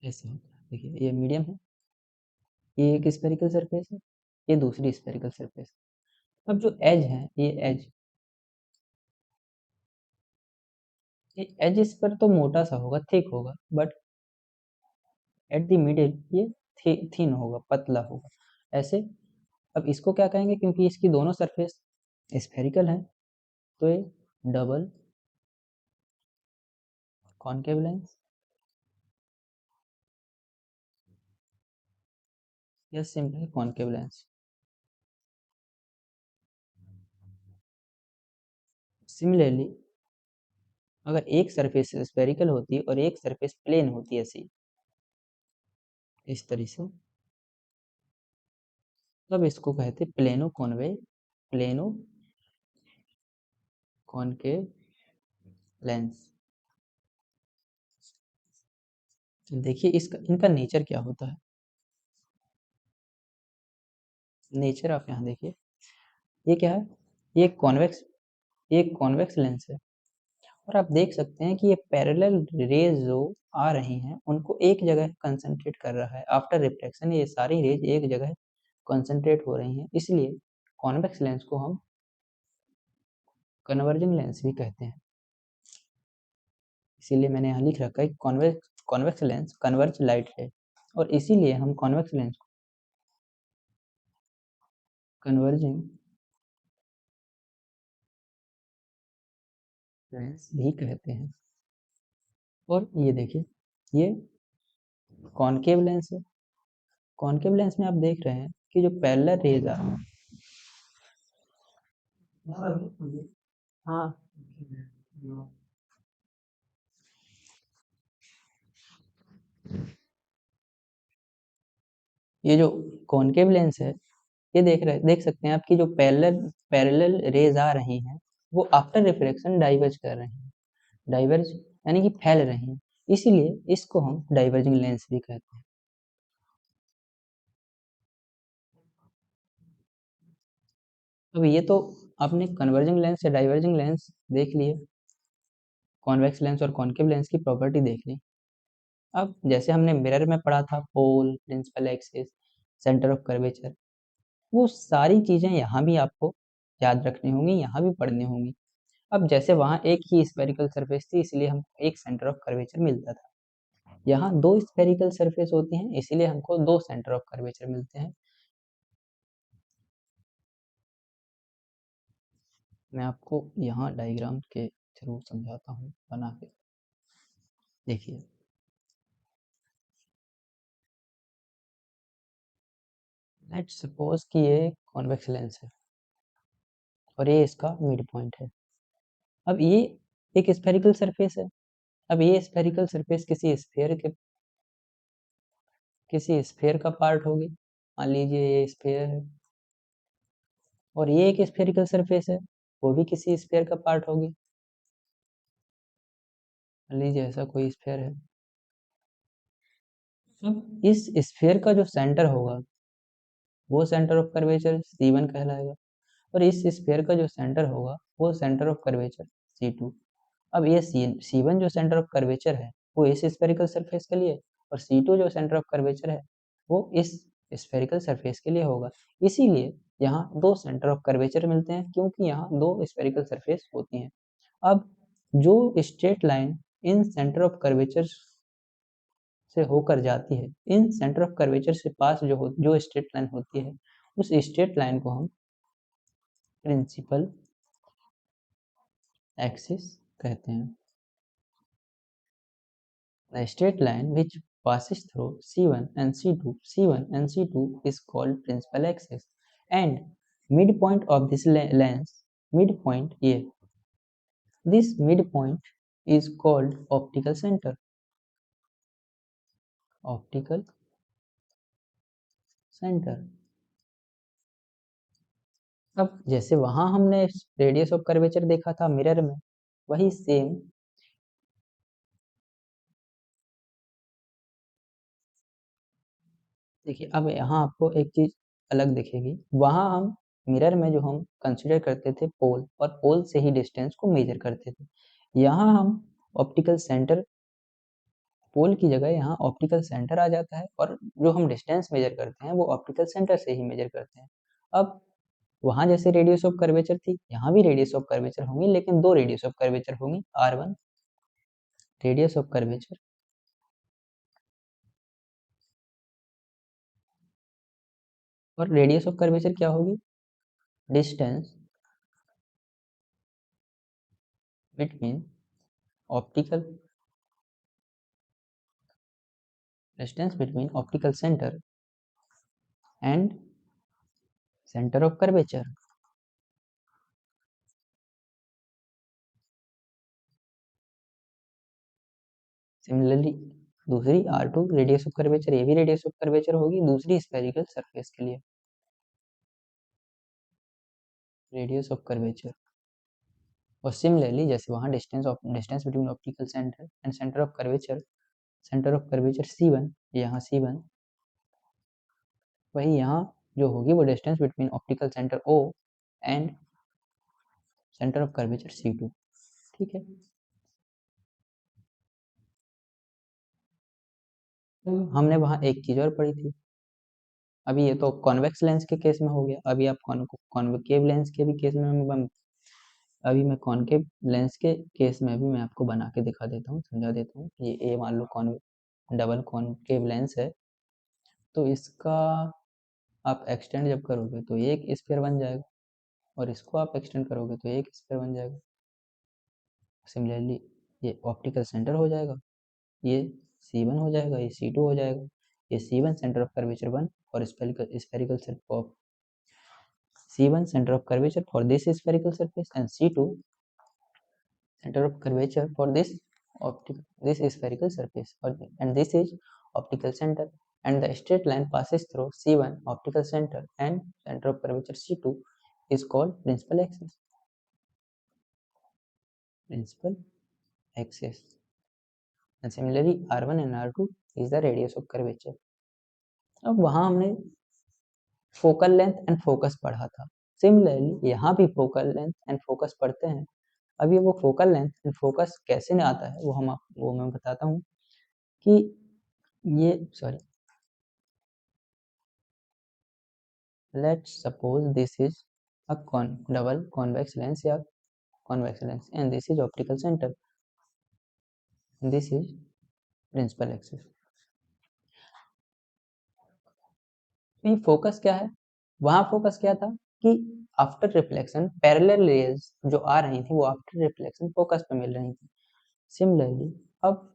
ऐसे होता है, देखिए ये मीडियम है, ये एक स्फेरिकल सरफेस है, ये दूसरी स्फेरिकल सरफेस। अब जो एज है ये एज इस पर तो मोटा सा होगा, थिक होगा, बट एट द मिडिल ये थिन होगा, पतला होगा ऐसे। अब इसको क्या कहेंगे, क्योंकि इसकी दोनों सरफेस स्फेरिकल हैं तो ये डबल कॉनकेव लेंस या सिंपली कॉनकेव लेंस। सिमिलरली अगर एक सरफेस स्फेरिकल होती है और एक सरफेस प्लेन होती है ऐसी इस तरह से, तब इसको कहते हैं प्लेनो कॉनकेव लेंस। देखिए इसका इनका नेचर क्या होता है, नेचर आप यहाँ देखिए, ये क्या है, ये एक कॉन्वेक्स लेंस है और आप देख सकते हैं कि ये पैरेलल रेज जो आ रही हैं उनको एक जगह कंसंट्रेट कर रहा है। आफ्टर रिफ्लेक्शन ये सारी रेज एक जगह कंसंट्रेट हो रही हैं, इसलिए कॉन्वेक्स लेंस को हम कन्वर्जिंग लेंस भी कहते हैं। इसीलिए मैंने यहाँ लिख रखा है कॉन्वेक्स लेंस कन्वर्ज लाइट है, और इसीलिए हम कॉन्वेक्स लेंस को कन्वर्जिंग लेंस भी कहते हैं। और ये देखिए, ये कॉनकेव लेंस है। कॉनकेव लेंस में आप देख रहे हैं कि जो पैरेलल रेज आ रही है, हाँ, ये जो कॉनकेव लेंस है, ये देख सकते हैं आप कि जो पैरेलल रेज आ रही हैं वो आफ्टर रिफ्लेक्शन डाइवर्ज कर रही हैं। डाइवर्ज यानी कि फैल रही हैं, इसीलिए इसको हम डाइवर्जिंग लेंस भी कहते हैं। अब ये तो आपने कन्वर्जिंग लेंस या डाइवर्जिंग लेंस देख लिए, कॉन्वेक्स लेंस और कॉनकेव लेंस की प्रॉपर्टी देख ली। अब जैसे हमने मिरर में पढ़ा था pole, principal axis, centre of curvature, वो सारी चीज़ें यहाँ भी आपको याद रखनी होंगी, यहाँ भी पढ़नी होंगी। अब जैसे वहाँ एक ही स्फेरिकल सरफेस थी, इसलिए हमको एक सेंटर ऑफ कर्वेचर मिलता था। यहाँ दो स्फेरिकल सरफेस होती हैं, इसीलिए हमको दो सेंटर ऑफ कर्वेचर मिलते हैं। मैं आपको यहाँ डायग्राम के थ्रू समझाता हूँ बना के। देखिए, लेट्स सपोज कि ये कॉन्वेक्स लेंस है और ये इसका मिड पॉइंट है। अब ये एक स्फेरिकल सरफेस है। अब ये स्फेरिकल सरफेस किसी स्फेयर का पार्ट होगी। मान लीजिए ये स्फेयर है और ये एक स्फेरिकल सरफेस है, वो भी किसी स्फेयर का पार्ट होगी। मान लीजिए ऐसा कोई स्फेयर है। अब इस स्फेयर का जो सेंटर होगा वो सेंटर ऑफ कर्वेचर C1 कहलाएगा, और इस स्फेयर का जो सेंटर होगा वो सेंटर ऑफ कर्वेचर C2। अब ये C1 जो सेंटर ऑफ कर्वेचर है वो इस स्फेरिकल सरफेस के लिए, और C2 जो सेंटर ऑफ कर्वेचर है वो इस स्फेरिकल सरफेस के लिए होगा। इसीलिए यहाँ दो सेंटर ऑफ कर्वेचर मिलते हैं, क्योंकि यहाँ दो स्फेरिकल सरफेस होती हैं। अब जो straight line in centre of curvature से होकर जाती है, इन सेंटर ऑफ कर्वेचर से पास जो स्ट्रेट लाइन होती है, उस स्ट्रेट लाइन को हम प्रिंसिपल एक्सिस कहते हैं। The straight line which passes through C1 and C2 is called principal axis, and midpoint of this lens, midpoint A, this midpoint is called optical center. Optical center. अब जैसे वहां हमने radius of curvature देखा था mirror में, वही same देखिए। अब यहाँ आपको एक चीज अलग दिखेगी। वहां हम मिरर में जो हम कंसिडर करते थे पोल, और पोल से ही डिस्टेंस को मेजर करते थे। यहाँ हम ऑप्टिकल सेंटर, पोल की जगह यहाँ ऑप्टिकल सेंटर आ जाता है, और जो हम डिस्टेंस मेजर करते हैं वो ऑप्टिकल सेंटर से ही मेजर करते हैं। अब वहां जैसे रेडियस ऑफ कर्वेचर थी, यहाँ भी रेडियस ऑफ कर्वेचर होंगी, लेकिन दो रेडियस ऑफ कर्वेचर होंगी। R1 रेडियस ऑफ कर्वेचर, और रेडियस ऑफ कर्वेचर क्या होगी? Distance between optical distance between optical centre and centre of curvature. Similarly दूसरी R2 रेडियस ऑफ कर्वेचर, ये भी रेडियस ऑफ कर्वेचर होगी दूसरी स्फेरिकल सरफेस के लिए, रेडियस ऑफ कर्वेचर। और सिमिलरली जैसे वहाँ distance between optical centre and centre of curvature C1, यहाँ C1, वही यहाँ जो होगी वो distance between optical centre O and centre of curvature C2। ठीक है। तो हमने वहाँ एक चीज़ और पढ़ी थी। अभी ये तो कॉन्वेक्स लेंस के केस में हो गया, अभी आप कॉन्वेकेव लेंस के भी केस में अभी मैं कॉनकेव लेंस के केस में भी मैं आपको बना के दिखा देता हूँ, समझा देता हूँ। ये मान लो डबल कॉनकेव लेंस है, तो इसका आप एक्सटेंड जब करोगे तो ये एक स्फीयर बन जाएगा, और इसको आप एक्सटेंड करोगे तो ये एक स्फीयर बन जाएगा। सिमिलरली ये ऑप्टिकल सेंटर हो जाएगा, ये C1 हो जाएगा, ये C2 हो जाएगा, ये C1 सेंटर ऑफ कर्वेचर 1 और spherical of C1 center of curvature for this spherical surface and C2 center of curvature for this spherical surface, and this is optical center, and the straight line passes through C1 optical center and center of curvature C2 is called principal axis. Principal axis. And similarly R1 and R2 is the radius of curvature. अब वहाँ हमने focal length and focus पढ़ा था। Similarly यहाँ भी focal length and focus पढ़ते हैं। अब ये वो फोकल लेंथ एंड फोकस कैसे नहीं आता है वो मैं बताता हूँ कि ये sorry let's suppose this is a double convex lens या convex lens and this is optical centre, this is principal axis. ये फोकस क्या है? वहां फोकस क्या था कि आफ्टर रिफ्लेक्शन पैरेलल रेज जो आ रही थी वो आफ्टर रिफ्लेक्शन फोकस पे मिल रही थी। सिमिलरली अब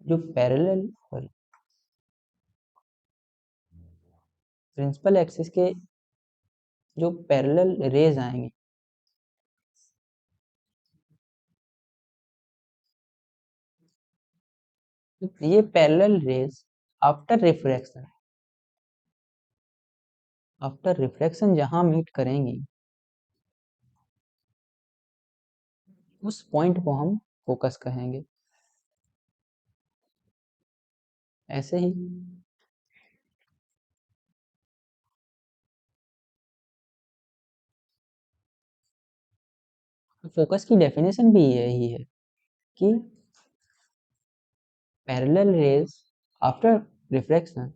जो पैरेलल सॉरी प्रिंसिपल एक्सिस के जो पैरेलल रेज आएंगे ये पैरेलल रेज आफ्टर रिफ्लेक्शन जहां मीट करेंगी उस पॉइंट को हम फोकस कहेंगे। ऐसे ही फोकस की डेफिनेशन भी यही है कि parallel rays after reflection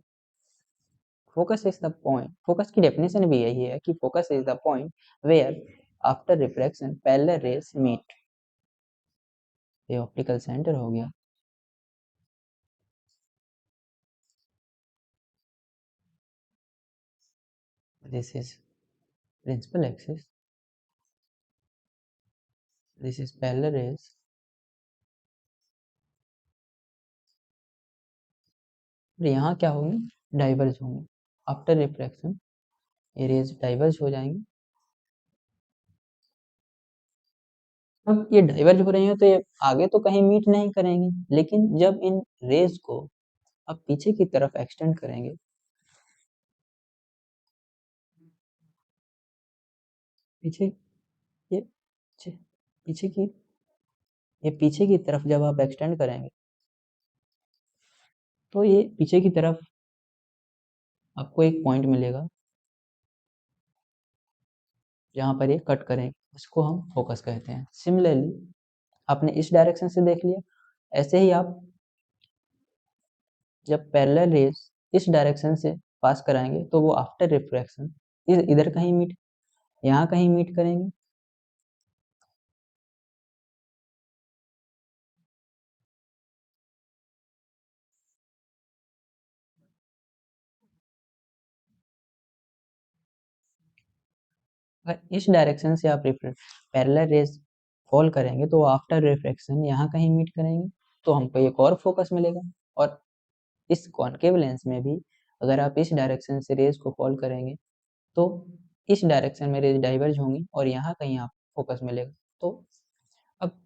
focus is the point. Focus की डेफिनेशन भी यही है कि focus is the point where after reflection parallel rays meet. ये ऑप्टिकल सेंटर हो गया। This is principal axis, this is parallel rays, यहाँ क्या होंगे? डाइवर्ज होंगे। आफ्टर रिफ्लेक्शन ये रेज डाइवर्ज हो जाएंगी। अब ये डाइवर्ज हो रही हैं तो ये आगे तो कहीं मीट नहीं करेंगी, लेकिन जब इन रेज को अब पीछे की तरफ एक्सटेंड करेंगे पीछे ये पीछे की ये पीछे की तरफ जब आप एक्सटेंड करेंगे तो ये पीछे की तरफ आपको एक पॉइंट मिलेगा जहाँ पर ये कट करेंगे, इसको हम फोकस कहते हैं। सिमिलरली आपने इस डायरेक्शन से देख लिया, ऐसे ही आप जब पैरेलल रेज इस डायरेक्शन से पास कराएंगे तो वो आफ्टर रिफ्रैक्शन इधर कहीं मीट यहाँ कहीं मीट करेंगे। अगर इस डायरेक्शन से आप पैरेलल रेज फॉल करेंगे तो आफ्टर रिफ्रैक्शन यहाँ कहीं मीट करेंगे तो हमको एक और फोकस मिलेगा। और इस कॉनकेव लेंस में भी अगर आप इस डायरेक्शन से रेज को फॉल करेंगे तो इस डायरेक्शन में रेज डाइवर्ज होंगी और यहाँ कहीं आप फोकस मिलेगा। तो अब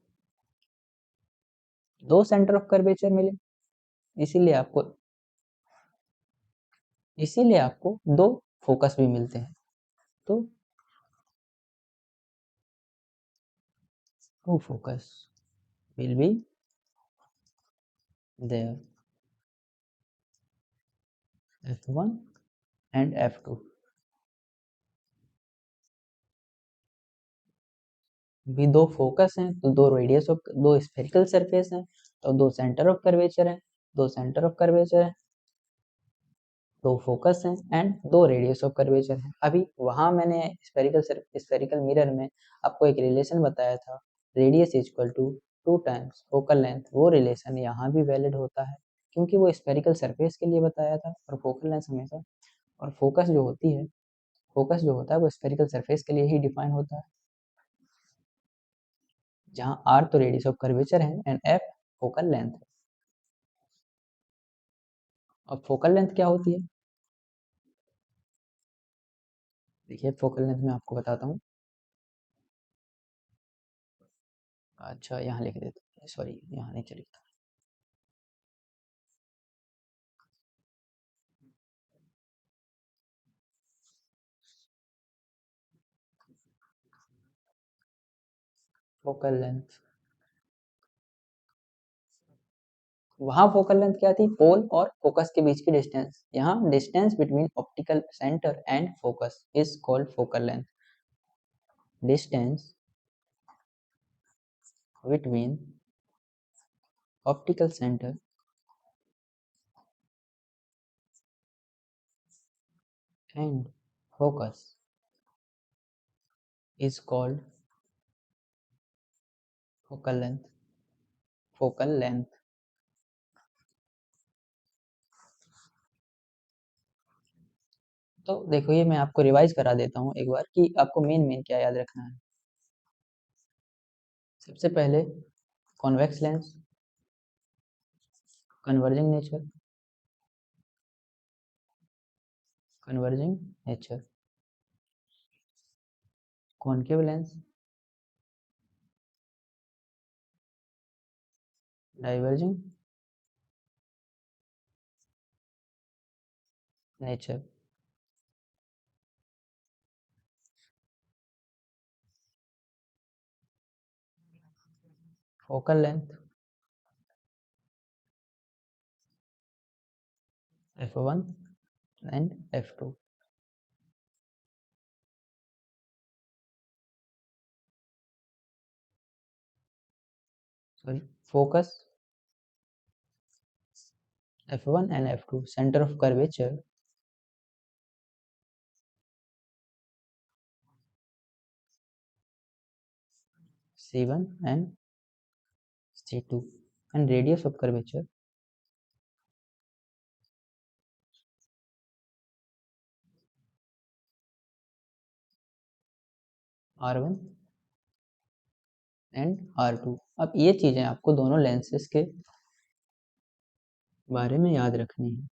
दो सेंटर ऑफ कर्वेचर मिले, इसीलिए आपको दो फोकस भी मिलते हैं। तो two focus will be there, F1 and F2। भी दो फोकस हैं तो दो रेडियस ऑफ दो स्फेरिकल सरफेस हैं तो दो सेंटर ऑफ कर्वेचर हैं। 2 सेंटर ऑफ कर्वेचर है, 2 फोकस हैं एंड 2 रेडियस ऑफ कर्वेचर हैं। अभी वहाँ मैंने स्फेरिकल मिरर में आपको एक रिलेशन बताया था, radius equal to 2 times focal length. वो रिलेशन यहाँ भी वैलिड होता है क्योंकि वो स्फेरिकल सरफेस के लिए बताया था और फोकल लेंथ हमेशा, और फोकस जो होता है वो स्फेरिकल सरफेस के लिए ही डिफाइन होता है, जहाँ आर तो रेडियस ऑफ कर्वेचर है एंड एफ फोकल लेंथ है। अब फोकल लेंथ क्या होती है? देखिए फोकल लेंथ मैं आपको बताता हूँ। अच्छा यहाँ लिख देता हूँ, सॉरी यहाँ नहीं लिखता। फोकल लेंथ, वहाँ फोकल लेंथ क्या थी? पोल और फोकस के बीच की डिस्टेंस। यहाँ distance between optical centre and focus is called focal length. Distance between optical centre and focus is called focal length. focal length। तो देखो ये मैं आपको रिवाइज करा देता हूँ एक बार कि आपको मेन मेन क्या याद रखना है। सबसे पहले convex lens, converging nature, converging nature, concave lens, diverging nature. Focal length f1 and f2। sorry, focus f1 and f2, center of curvature c1 and c2, and radius of curvature r1 and r2। अब ये चीजें आपको दोनों lenses के बारे में याद रखनी है।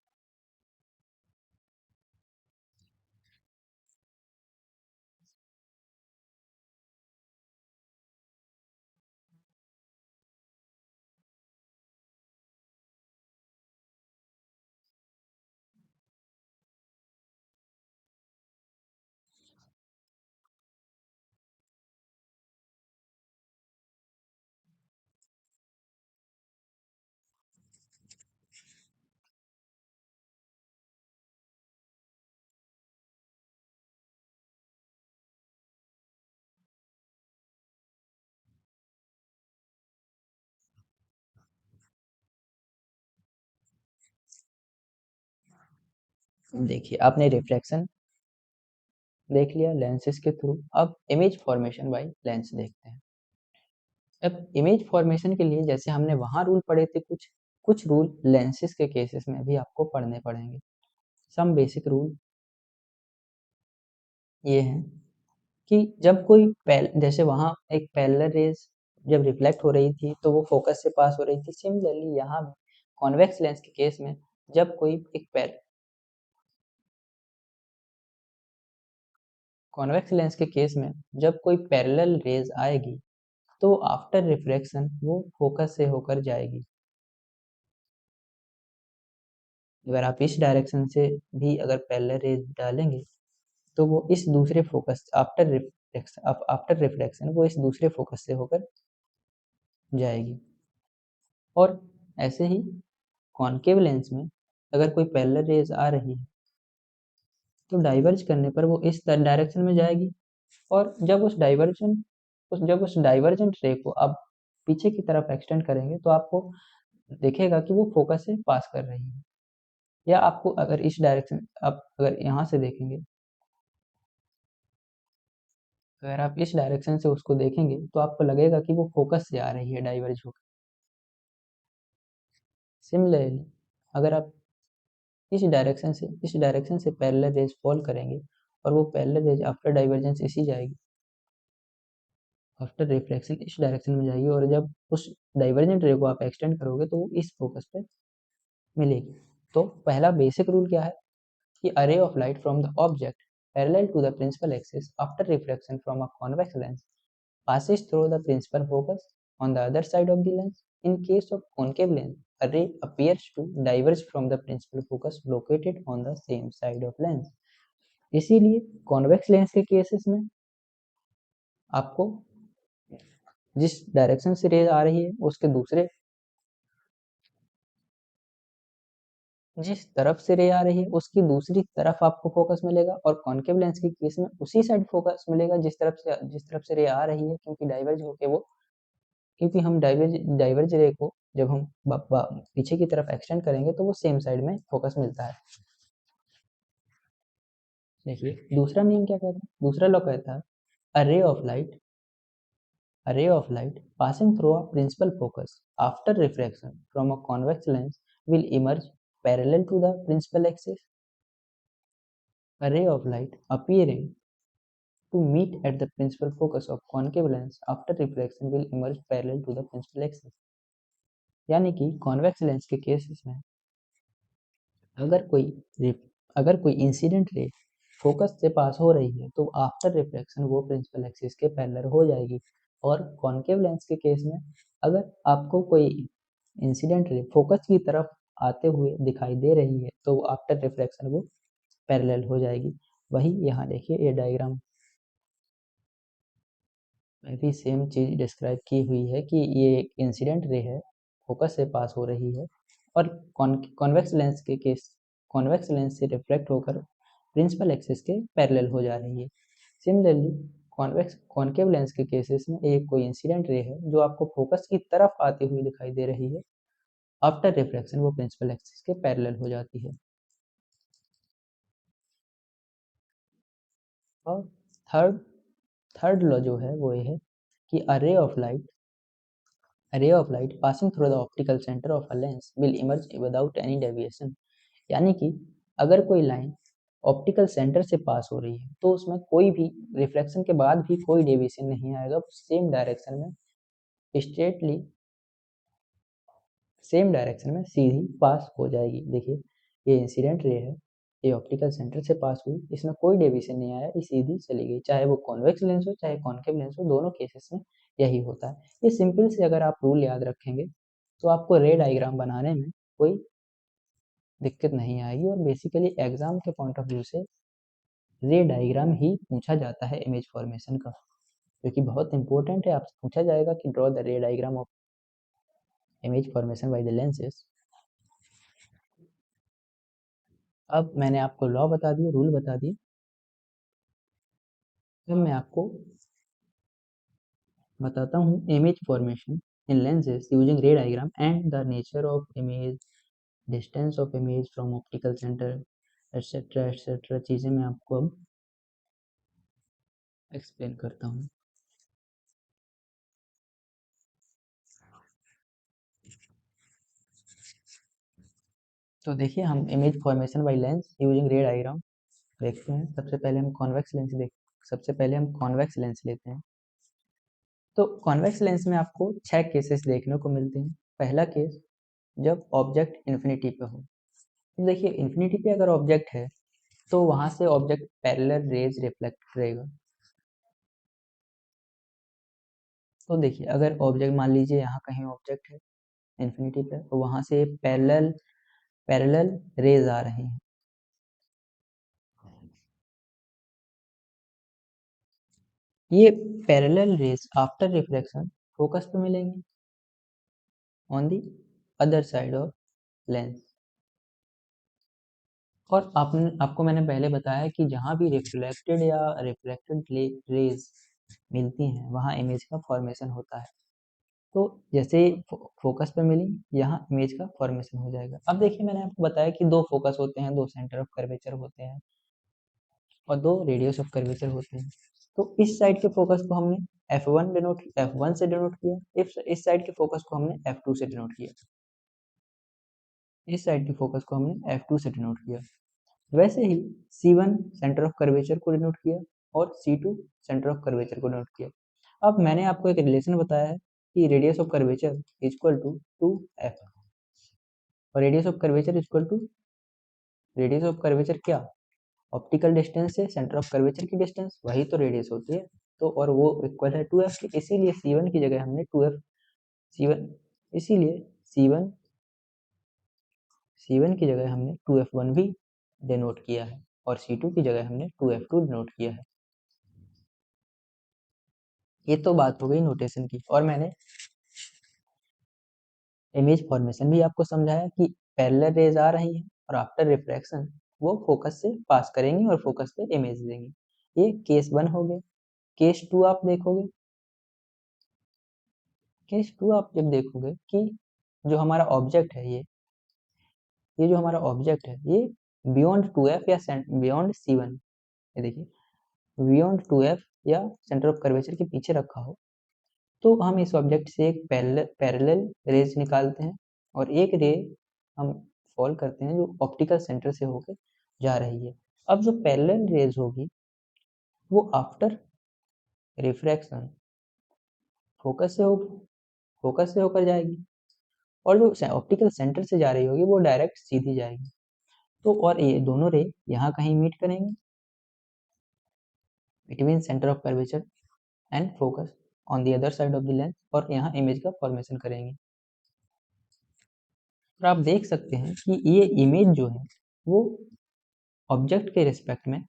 देखिए आपने रिफ्लेक्शन देख लिया लेंसेज के थ्रू, अब इमेज फॉर्मेशन बाय लेंस देखते हैं। अब इमेज फॉर्मेशन के लिए जैसे हमने वहाँ रूल पढ़े थे, कुछ कुछ रूल लेंसेज के केसेस में भी आपको पढ़ने पड़ेंगे। सम बेसिक रूल ये हैं कि जब कोई जैसे वहाँ एक पैरेलल रेज जब रिफ्लेक्ट हो रही थी तो वो फोकस से पास हो रही थी। सिमिलरली यहाँ भी कॉन्वेक्स लेंस के केस में जब कोई एक कॉन्वेक्स लेंस के केस में जब कोई पैरेलल रेज आएगी तो आफ्टर रिफ्रैक्शन वो फोकस से होकर जाएगी। अगर आप इस डायरेक्शन से भी अगर पैरेलल रेज डालेंगे तो वो इस दूसरे फोकस आफ्टर रिफ्रैक्शन वो इस दूसरे फोकस से होकर जाएगी। और ऐसे ही कॉनकेव लेंस में अगर कोई पैरेलल रेज आ रही है तो डाइवर्ज करने पर वो इस डायरेक्शन में जाएगी, और जब उस डाइवर्जेंट रे को आप पीछे की तरफ एक्सटेंड करेंगे तो आपको देखेगा कि वो फोकस से पास कर रही है। या आपको अगर इस डायरेक्शन, आप अगर यहाँ से देखेंगे, अगर आप इस डायरेक्शन से उसको देखेंगे तो आपको लगेगा कि वो फोकस से आ रही है डाइवर्ज होकर। सिमिलरली अगर आप इस डायरेक्शन से पैरेलल रेज फॉल करेंगे और वो पैरेलल रेज आफ्टर डाइवर्जेंस इसी जाएगी, आफ्टर रिफ्लेक्शन इस डायरेक्शन में जाएगी, और जब उस डाइवर्जेंट रे को आप एक्सटेंड करोगे तो वो इस फोकस पे मिलेगी। तो पहला बेसिक रूल क्या है कि a ray of light from the object parallel to the principal axis after reflection from a convex lens passes through the principal focus on the other side of the lens. In case of concave lens, a ray appears to diverge from the principal focus located on the same side of lens. इसीलिए convex lens के cases में आपको जिस direction से raise आ रही है उसके दूसरे, जिस तरफ से रे आ रही है उसकी दूसरी तरफ आपको फोकस मिलेगा, और कॉन्केव लेंस के केस में उसी साइड फोकस मिलेगा जिस तरफ से रे आ रही है, क्योंकि डाइवर्ज होके वो, क्योंकि हम डाइवर्ज रे को जब हम पीछे की तरफ एक्सटेंड करेंगे तो वो सेम साइड में फोकस मिलता है। देखिए दूसरा नियम क्या कहता है, दूसरा लॉ कहता है a ray of light A ray of light passing through a principal focus after refraction from a convex lens will emerge parallel to the principal axis. A ray of light appearing to meet at the principal focus of concave lens after reflection will emerge parallel to the principal axis. यानी कि convex lens के cases में अगर कोई अगर कोई incident ray focus से पास हो रही है तो आफ्टर रिफ्लेक्शन वो प्रिंसिपल एक्सिस के पैरेलल हो जाएगी, और कॉन्केव लेंस के केस में अगर आपको कोई इंसिडेंट रे फोकस की तरफ आते हुए दिखाई दे रही है तो आफ्टर रिफ्लेक्शन वो पैरेलल हो जाएगी। वही यहाँ देखिए ये डायग्राम में भी सेम चीज़ डिस्क्राइब की हुई है कि ये एक इंसिडेंट रे है, फोकस से पास हो रही है, और कॉन्वेक्स लेंस के केस कॉन्वेक्स लेंस से रिफ्लेक्ट होकर प्रिंसिपल एक्सिस के पैरेलल हो जा रही है। सिमिलरली कॉन्केव लेंस के केसेस में एक कोई इंसिडेंट रे है जो आपको फोकस की तरफ आती हुई दिखाई दे रही है, आफ्टर रिफ्लेक्शन वो प्रिंसिपल एक्सिस के पैरेलल हो जाती है। और थर्ड थर्ड लॉ जो है वो ये है कि a ray of light passing through the optical center of a lens will emerge without any deviation. यानी कि अगर कोई लाइन ऑप्टिकल सेंटर से पास हो रही है तो उसमें कोई भी रिफ्लेक्शन के बाद भी कोई डेविएशन नहीं आएगा, सेम डायरेक्शन में स्ट्रेटली सेम डायरेक्शन में सीधी पास हो जाएगी। देखिए ये इंसिडेंट रे है, ये ऑप्टिकल सेंटर से पास हुई, इसमें कोई डेविएशन नहीं आया, ये सीधी चली गई, चाहे वो कॉन्वेक्स लेंस हो चाहे कॉन्केव लेंस हो, दोनों केसेस में यही होता है। ये सिंपल से अगर आप रूल याद रखेंगे तो आपको रे डायग्राम बनाने में कोई दिक्कत नहीं आएगी, और बेसिकली एग्जाम के पॉइंट ऑफ व्यू से रे डायग्राम ही पूछा जाता है इमेज फॉर्मेशन का, जो कि बहुत इंपॉर्टेंट है। आपसे पूछा जाएगा कि ड्रॉ द रे diagram of image formation by the lenses. अब मैंने आपको लॉ बता दिए, रूल बता दिए, अब मैं आपको बताता हूँ इमेज फॉर्मेशन इन लेंसेज यूजिंग रे diagram and the nature of image, distance of image from optical centre etcetera चीज़ें मैं आपको अब एक्सप्लेन करता हूँ। तो देखिए हम image formation by lens using रे डायग्राम देखते हैं। सबसे पहले हम कॉन्वेक्स लेंस लेते हैं। तो कॉन्वेक्स लेंस में आपको 6 केसेस देखने को मिलते हैं। पहला केस जब ऑब्जेक्ट इन्फिनिटी पे हो। तो देखिए इन्फिनिटी पे अगर ऑब्जेक्ट है तो वहाँ से ऑब्जेक्ट पैरेलल रेज रिफ्लेक्ट करेगा। तो देखिए अगर ऑब्जेक्ट मान लीजिए यहाँ कहीं ऑब्जेक्ट है इन्फिनिटी पे, तो वहाँ से पैरेलल पैरेलल रेज आ रही हैं। ये parallel rays after reflection focus पे मिलेंगे on the other side of lens. और आपको मैंने पहले बताया कि जहाँ भी रिफ्लेक्टेड या रिफ्लेक्टेड रेज मिलती हैं वहाँ इमेज का फॉर्मेशन होता है। तो जैसे फोकस पे मिली, यहाँ इमेज का फॉर्मेशन हो जाएगा। अब देखिए मैंने आपको बताया कि दो फोकस होते हैं, दो सेंटर ऑफ कर्वेचर होते हैं और दो रेडियस ऑफ कर्वेचर होते हैं। तो इस साइड के फोकस को हमने F1 से डिनोट किया, इस साइड के फोकस को हमने F2 से डिनोट किया, इस साइड के फोकस को हमने F2 से डिनोट किया। वैसे ही C1 सेंटर ऑफ कर्वेचर को डिनोट किया और C2 सेंटर ऑफ कर्वेचर को डिनोट किया। अब मैंने आपको एक रिलेशन बताया है कि radius of curvature equal to 2f और रेडियस ऑफ कर्वेचर क्या, ऑप्टिकल डिस्टेंस से सेंटर ऑफ कर्वेचर की डिस्टेंस, वही तो रेडियस होती है। तो और वो इक्वल है 2f की, इसीलिए C1 की जगह हमने 2f C1 इसीलिए C1 की जगह हमने 2f1 भी डिनोट किया है और C2 की जगह हमने 2f2 डिनोट किया है। ये तो बात हो गई नोटेशन की, और मैंने इमेज फॉर्मेशन भी आपको समझाया कि पैरेलल रेज आ रही है और आफ्टर रिफ्रैक्शन वो फोकस से पास करेंगी और फोकस पे इमेज देंगी। ये केस 1 हो गया। केस 2 आप देखोगे, केस 2 आप जब देखोगे कि जो हमारा ऑब्जेक्ट है ये जो हमारा ऑब्जेक्ट है ये बियॉन्ड 2f या बियॉन्ड C1, ये देखिए बियॉन्ड 2f या सेंटर ऑफ कर्वेचर के पीछे रखा हो, तो हम इस ऑब्जेक्ट से एक पैरेलल रेज निकालते हैं और एक रे हम फॉल करते हैं जो ऑप्टिकल सेंटर से होकर जा रही है। अब जो पैरेलल रेज होगी वो आफ्टर रिफ्रैक्शन फोकस से होकर जाएगी और जो ऑप्टिकल सेंटर से जा रही होगी वो डायरेक्ट सीधी जाएगी। तो और ये दोनों रे यहाँ कहीं मीट करेंगे between centre of curvature and focus on the other side of the lens और यहाँ इमेज का फॉर्मेशन करेंगे। और आप देख सकते हैं कि ये इमेज जो है वो ऑब्जेक्ट के रिस्पेक्ट में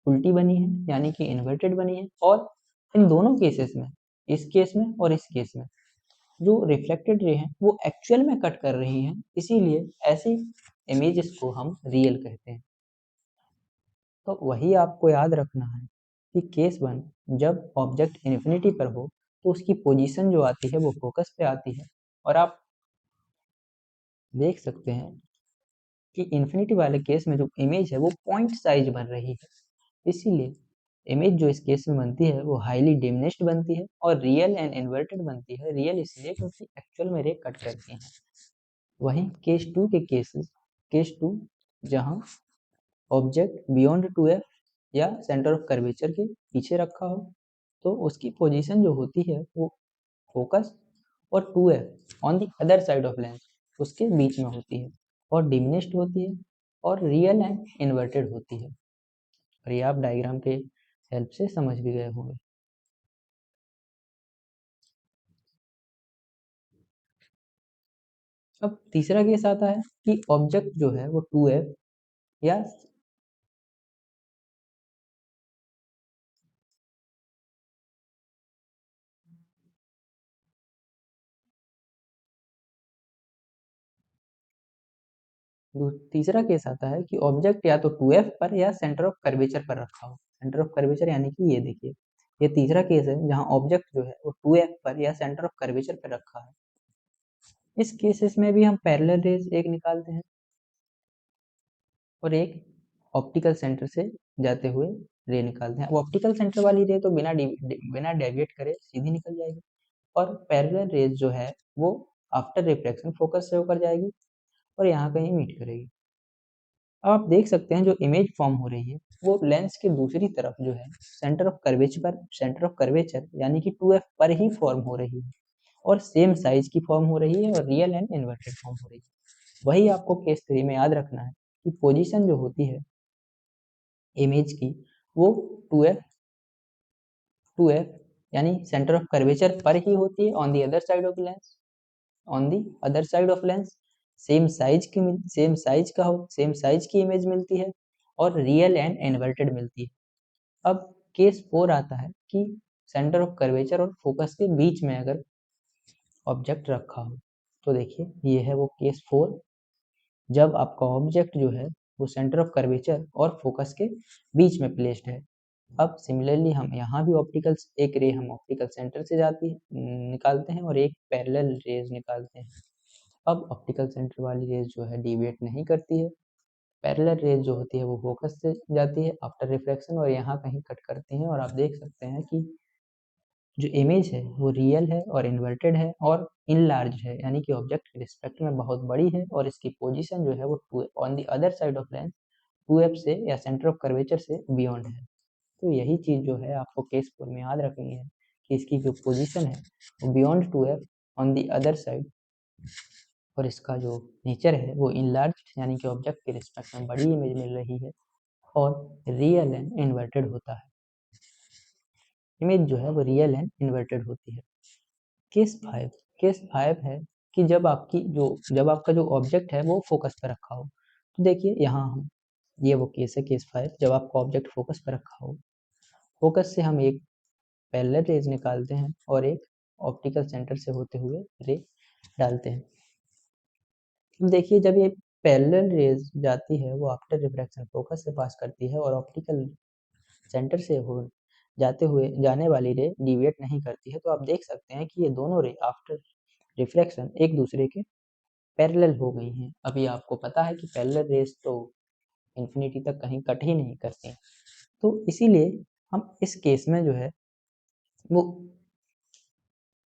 उल्टी बनी है, यानी कि इन्वर्टेड बनी है। और इन दोनों केसेस में, इस केस में और इस केस में, जो रिफ्लेक्टेड रे हैं वो एक्चुअल में कट कर रही हैं, इसीलिए ऐसी इमेजेस को हम रियल कहते हैं। तो वही आपको याद रखना है कि केस 1 जब ऑब्जेक्ट इन्फिनिटी पर हो तो उसकी पोजीशन जो आती है वो फोकस पे आती है, और आप देख सकते हैं कि इन्फिनिटी वाले केस में जो इमेज है वो पॉइंट साइज बन रही है, इसीलिए इमेज जो इस केस में बनती है वो हाईली डिमिनिश्ड बनती है और रियल एंड इन्वर्टेड बनती है। रियल इसलिए क्योंकि एक्चुअल में रे कट करती हैं। वहीं केस 2 जहां ऑब्जेक्ट बियॉन्ड 2f या सेंटर ऑफ कर्वेचर के पीछे रखा हो, तो उसकी पोजीशन जो होती है वो फोकस और 2f on the other side of lens उसके बीच में होती है और डिमिनिश्ड होती है और रियल एंड इन्वर्टेड होती है। और ये आप डायग्राम के हेल्प से समझ भी गए होंगे। अब तीसरा केस आता है कि ऑब्जेक्ट जो है वो 2f या तीसरा केस आता है कि ऑब्जेक्ट या तो 2f पर या सेंटर ऑफ कर्वेचर पर रखा हो। सेंटर ऑफ कर्वेचर यानी कि ये देखिए, ये तीसरा केस है जहां ऑब्जेक्ट जो है वो 2f पर या सेंटर ऑफ कर्वेचर पर रखा है। इस केसेस में भी हम पैरेलल रेज एक निकालते हैं और एक ऑप्टिकल सेंटर से जाते हुए रे निकालते हैं। अब ऑप्टिकल सेंटर वाली रे तो बिना डेविएट करे सीधी निकल जाएगी, और पैरेलल रेज जो है वो आफ्टर रिफ्रैक्शन फोकस से होकर जाएगी और यहाँ कहीं मीट करेगी। अब आप देख सकते हैं जो इमेज फॉर्म हो रही है वो लेंस के दूसरी तरफ जो है सेंटर ऑफ कर्वेचर यानी कि 2f पर ही फॉर्म हो रही है और सेम साइज की फॉर्म हो रही है और रियल एंड इन्वर्टेड फॉर्म हो रही है। वही आपको केस 3 में याद रखना है कि पोजीशन जो होती है इमेज की वो 2f यानी सेंटर ऑफ कर्वेचर पर ही होती है on the other side of lens, on the other side of lens same size की इमेज मिलती है और रियल एंड इन्वर्टेड मिलती है। अब केस 4 आता है कि सेंटर ऑफ कर्वेचर और फोकस के बीच में अगर ऑब्जेक्ट रखा हो, तो देखिए ये है वो केस 4 जब आपका ऑब्जेक्ट जो है वो सेंटर ऑफ कर्वेचर और फोकस के बीच में प्लेस्ड है। अब सिमिलरली हम यहाँ भी ऑप्टिकल एक रे हम ऑप्टिकल सेंटर से निकालते हैं और एक पैरेलल रेज निकालते हैं। अब ऑप्टिकल सेंटर वाली रेज जो है डिविएट नहीं करती है, पैरेलल रेज जो होती है वो फोकस से जाती है आफ्टर रिफ्लेक्शन और यहाँ कहीं कट करती हैं और आप देख सकते हैं कि जो इमेज है वो रियल है और इन्वर्टेड है और इनलार्ज है, यानी कि ऑब्जेक्ट के रिस्पेक्ट में बहुत बड़ी है और इसकी पोजीशन जो है वो on the other side of lens 2f से या सेंटर ऑफ कर्वेचर से बियॉन्ड है। तो यही चीज़ जो है आपको केस 4 में याद रखनी है कि इसकी जो पोजीशन है वो beyond 2f on the other side और इसका जो नेचर है वो इनलार्ज यानी कि ऑब्जेक्ट के रिस्पेक्ट में बड़ी इमेज मिल रही है और रियल एंड इन्वर्टेड होता है। इमेज जो है वो रियल एंड इन्वर्टेड होती है। केस 5 है कि जब आपका जो ऑब्जेक्ट है वो फोकस पर रखा हो। तो देखिए यहाँ हम ये वो केस है केस 5 जब आपका ऑब्जेक्ट फोकस पर रखा हो। फोकस से हम एक पैरेलल रेज निकालते हैं और एक ऑप्टिकल सेंटर से होते हुए रे डालते हैं। अब देखिए जब ये पैरेलल रेज जाती है वो आफ्टर रिफ्रैक्शन फोकस से पास करती है और ऑप्टिकल सेंटर से हो जाते हुए जाने वाली रे डिविएट नहीं करती है। तो आप देख सकते हैं कि ये दोनों रे आफ्टर रिफ्लेक्शन एक दूसरे के पैरेलल हो गई हैं। अभी आपको पता है कि पैरेलल रेज तो इन्फिनिटी तक कहीं कट ही नहीं करती हैं। तो इसीलिए हम इस केस में जो है वो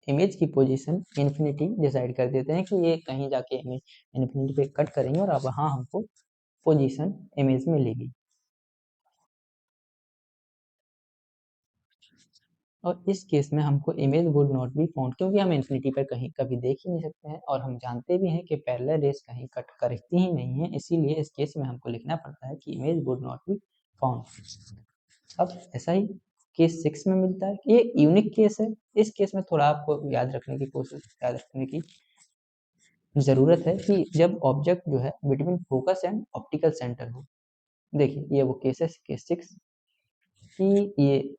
इमेज की पोजीशन इन्फिनिटी डिसाइड कर देते हैं कि ये कहीं जाके इन्फिनिटी पे कट करेंगे और अब वहाँ हमको पोजीशन इमेज मिलेगी। और इस केस में हमको image would not be found क्योंकि हम इन्फिनिटी पर कहीं कभी देख ही नहीं सकते हैं और हम जानते भी हैं कि पैरेलल रेज कहीं कट करती ही नहीं है, इसीलिए इस केस में हमको लिखना पड़ता है कि image would not be found. अब ऐसा ही केस 6 में मिलता है। ये यूनिक केस है। इस केस में थोड़ा आपको याद रखने की ज़रूरत है कि जब ऑब्जेक्ट जो है between focus and optical centre हो। देखिए ये वो केस है केस 6 कि ये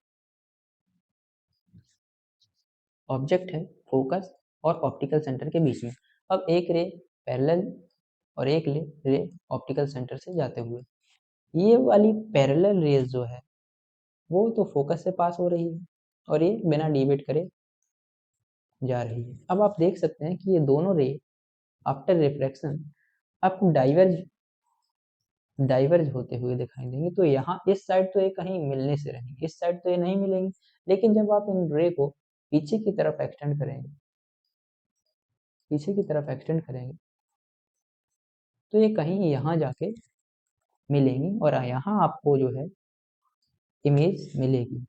ऑब्जेक्ट है फोकस और ऑप्टिकल सेंटर के बीच में। अब एक रे पैरेलल और एक रे ऑप्टिकल सेंटर से जाते हुए, ये वाली पैरेलल रेज जो है वो तो फोकस से पास हो रही है और ये बिना डिविएट करे जा रही है। अब आप देख सकते हैं कि ये दोनों रे आफ्टर रिफ्रैक्शन आपको डाइवर्ज होते हुए दिखाई देंगे। तो यहाँ इस साइड तो ये कहीं मिलने से रहेंगे, इस साइड तो ये नहीं मिलेंगे, लेकिन जब आप इन रे को पीछे की तरफ एक्सटेंड करेंगे तो ये कहीं यहाँ जाके मिलेंगी और यहाँ आपको जो है इमेज मिलेगी।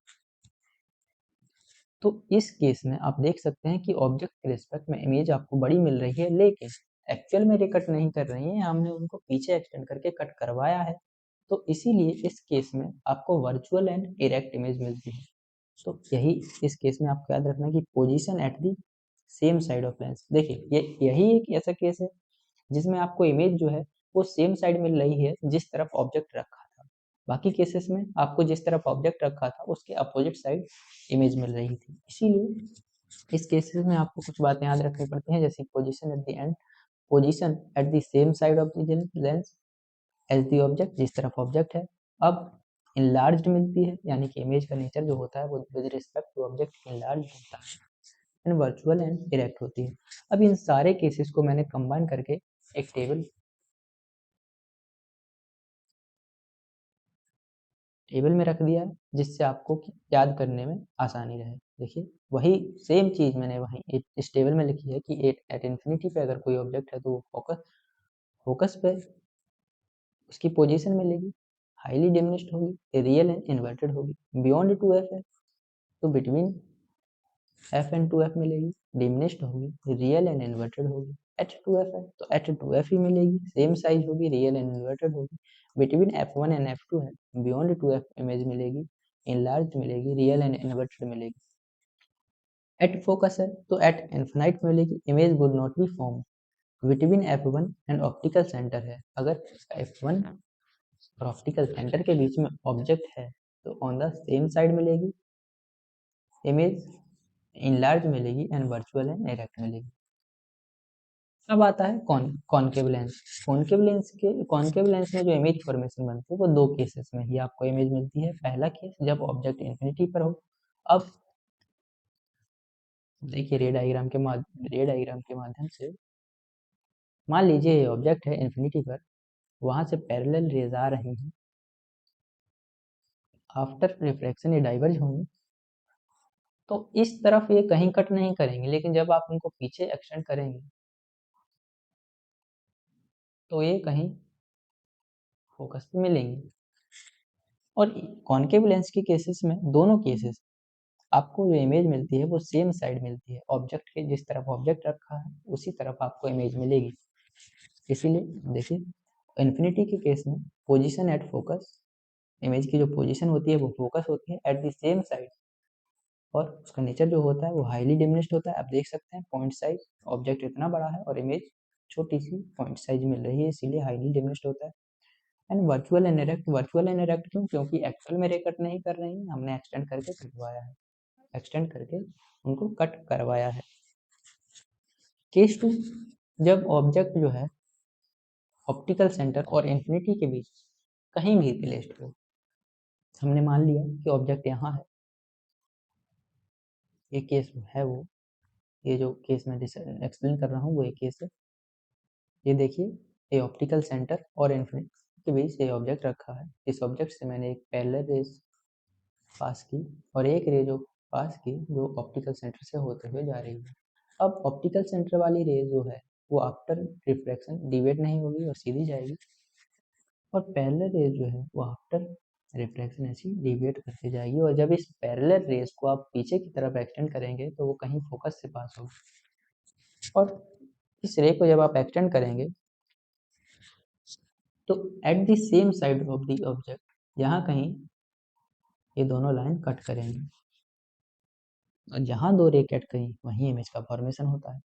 तो इस केस में आप देख सकते हैं कि ऑब्जेक्ट के रिस्पेक्ट में इमेज आपको बड़ी मिल रही है, लेकिन एक्चुअल में ये कट नहीं कर रही है, हमने उनको पीछे एक्सटेंड करके कट करवाया है। तो इसीलिए इस केस में आपको वर्चुअल एंड इरेक्ट इमेज मिलती है। तो यही इस केस में आपको याद रखना है कि position at the same side of lens. देखिए यही एक ऐसा केस है जिसमें आपको इमेज जो है वो सेम साइड मिल रही है जिस तरफ ऑब्जेक्ट रखा था। बाकी केसेस में आपको जिस तरफ ऑब्जेक्ट रखा था उसके अपोजिट साइड इमेज मिल रही थी। इसीलिए इस केसेस में आपको कुछ बातें याद रखनी पड़ती हैं, जैसे position at the same side of the lens as the object, जिस तरफ ऑब्जेक्ट है। अब इनलार्ज्ड मिलती है, यानी कि इमेज का नेचर जो होता है वो with respect to object enlarge होता है एंड वर्चुअल एंड इरेक्ट होती है। अब इन सारे केसेस को मैंने कंबाइन करके एक टेबल में रख दिया है जिससे आपको याद करने में आसानी रहे। देखिए वही सेम चीज़ मैंने वहीं इस टेबल में लिखी है कि एट इन्फिनिटी पे अगर कोई ऑब्जेक्ट है तो वो फोकस पे उसकी पोजीशन मिलेगी, हाईली डिमिनिश्ड होगी, रियल एंड इन्वर्टेड होगी। बियॉन्ड 2f है तो बिटवीन f एंड 2f मिलेगी, डिमिनिश्ड होगी, रियल एंड इन्वर्टेड होगी। एट 2f है तो एट 2f ही मिलेगी, सेम साइज होगी, रियल एंड इन्वर्टेड होगी। बिटवीन f1 एंड f2 है, बियॉन्ड 2f इमेज मिलेगी, इनलार्ज मिलेगी, रियल एंड इन्वर्टेड मिलेगी। एट फोकस है तो एट इन्फिनाइट मिलेगी, image would not be form. Between f1 and optical centre है, अगर f1 और ऑप्टिकल सेंटर के बीच में ऑब्जेक्ट है तो ऑन द सेम साइड मिलेगी, इमेज इनलार्ज मिलेगी एंड वर्चुअल एंड डायरेक्ट मिलेगी। अब आता है कॉनकेव लेंस। कॉनकेव लेंस में जो इमेज फॉर्मेशन बनती है वो दो केसेस में ही आपको इमेज मिलती है। पहला केस जब ऑब्जेक्ट इन्फिनिटी पर हो। अब देखिए रे डायग्राम के माध्यम से मान लीजिए ये ऑब्जेक्ट है इन्फिनिटी पर, वहां से पैरेलल रेज आ रही हैं, आफ्टर रिफ्लेक्शन ये डाइवर्ज होंगी, तो इस तरफ ये कहीं कट नहीं करेंगे, लेकिन जब आप उनको पीछे एक्सटेंड करेंगे तो ये कहीं फोकस पे मिलेंगे। और कॉनकेव लेंस के केसेस में दोनों केसेस आपको जो इमेज मिलती है वो सेम साइड मिलती है। ऑब्जेक्ट के जिस तरफ ऑब्जेक्ट रखा है उसी तरफ आपको इमेज मिलेगी। इसीलिए देखिए इन्फिनिटी के केस में पोजीशन एट फोकस, इमेज की जो पोजीशन होती है वो फोकस होती है एट द सेम साइड, और उसका नेचर जो होता है वो हाईली डिमिनिश्ड होता है। आप देख सकते हैं पॉइंट साइज, ऑब्जेक्ट इतना बड़ा है और इमेज छोटी सी पॉइंट साइज मिल रही है, इसीलिए हाईली डिमिनिश्ड होता है। एंड वर्चुअल एंड इरेक्ट क्यों? क्योंकि एक्चुअल में रे कट नहीं कर रही है, हमने एक्सटेंड करके कटवाया है, एक्सटेंड करके उनको कट करवाया है। केस टू, जब ऑब्जेक्ट जो है ऑप्टिकल सेंटर और इन्फिनिटी के बीच कहीं भी प्लेस्ड हो। हमने मान लिया कि ऑब्जेक्ट यहाँ है, ये केस है वो, ये जो केस मैं एक्सप्लेन कर रहा हूँ वो एक केस है। ये देखिए ये ऑप्टिकल सेंटर और इन्फिनिटी के बीच ये ऑब्जेक्ट रखा है। इस ऑब्जेक्ट से मैंने एक पैरेलल रेज पास की और एक रे जो पास की जो ऑप्टिकल सेंटर से होते हुए जा रही है। अब ऑप्टिकल सेंटर वाली रे जो है वो आफ्टर रिफ्लेक्शन डिवेट नहीं होगी और सीधी जाएगी, और पैरेलल रेज जो है वो आफ्टर रिफ्लेक्शन ऐसी डिविएट करके जाएगी। और जब इस पैरेलल रेज को आप पीछे की तरफ एक्सटेंड करेंगे तो वो कहीं फोकस से पास होगी, और इस रे को जब आप एक्सटेंड करेंगे तो eight the same side of the object यहाँ कहीं ये दोनों लाइन कट करेंगे, और जहाँ दो रे कट कहीं वहीं इमेज का फॉर्मेशन होता है।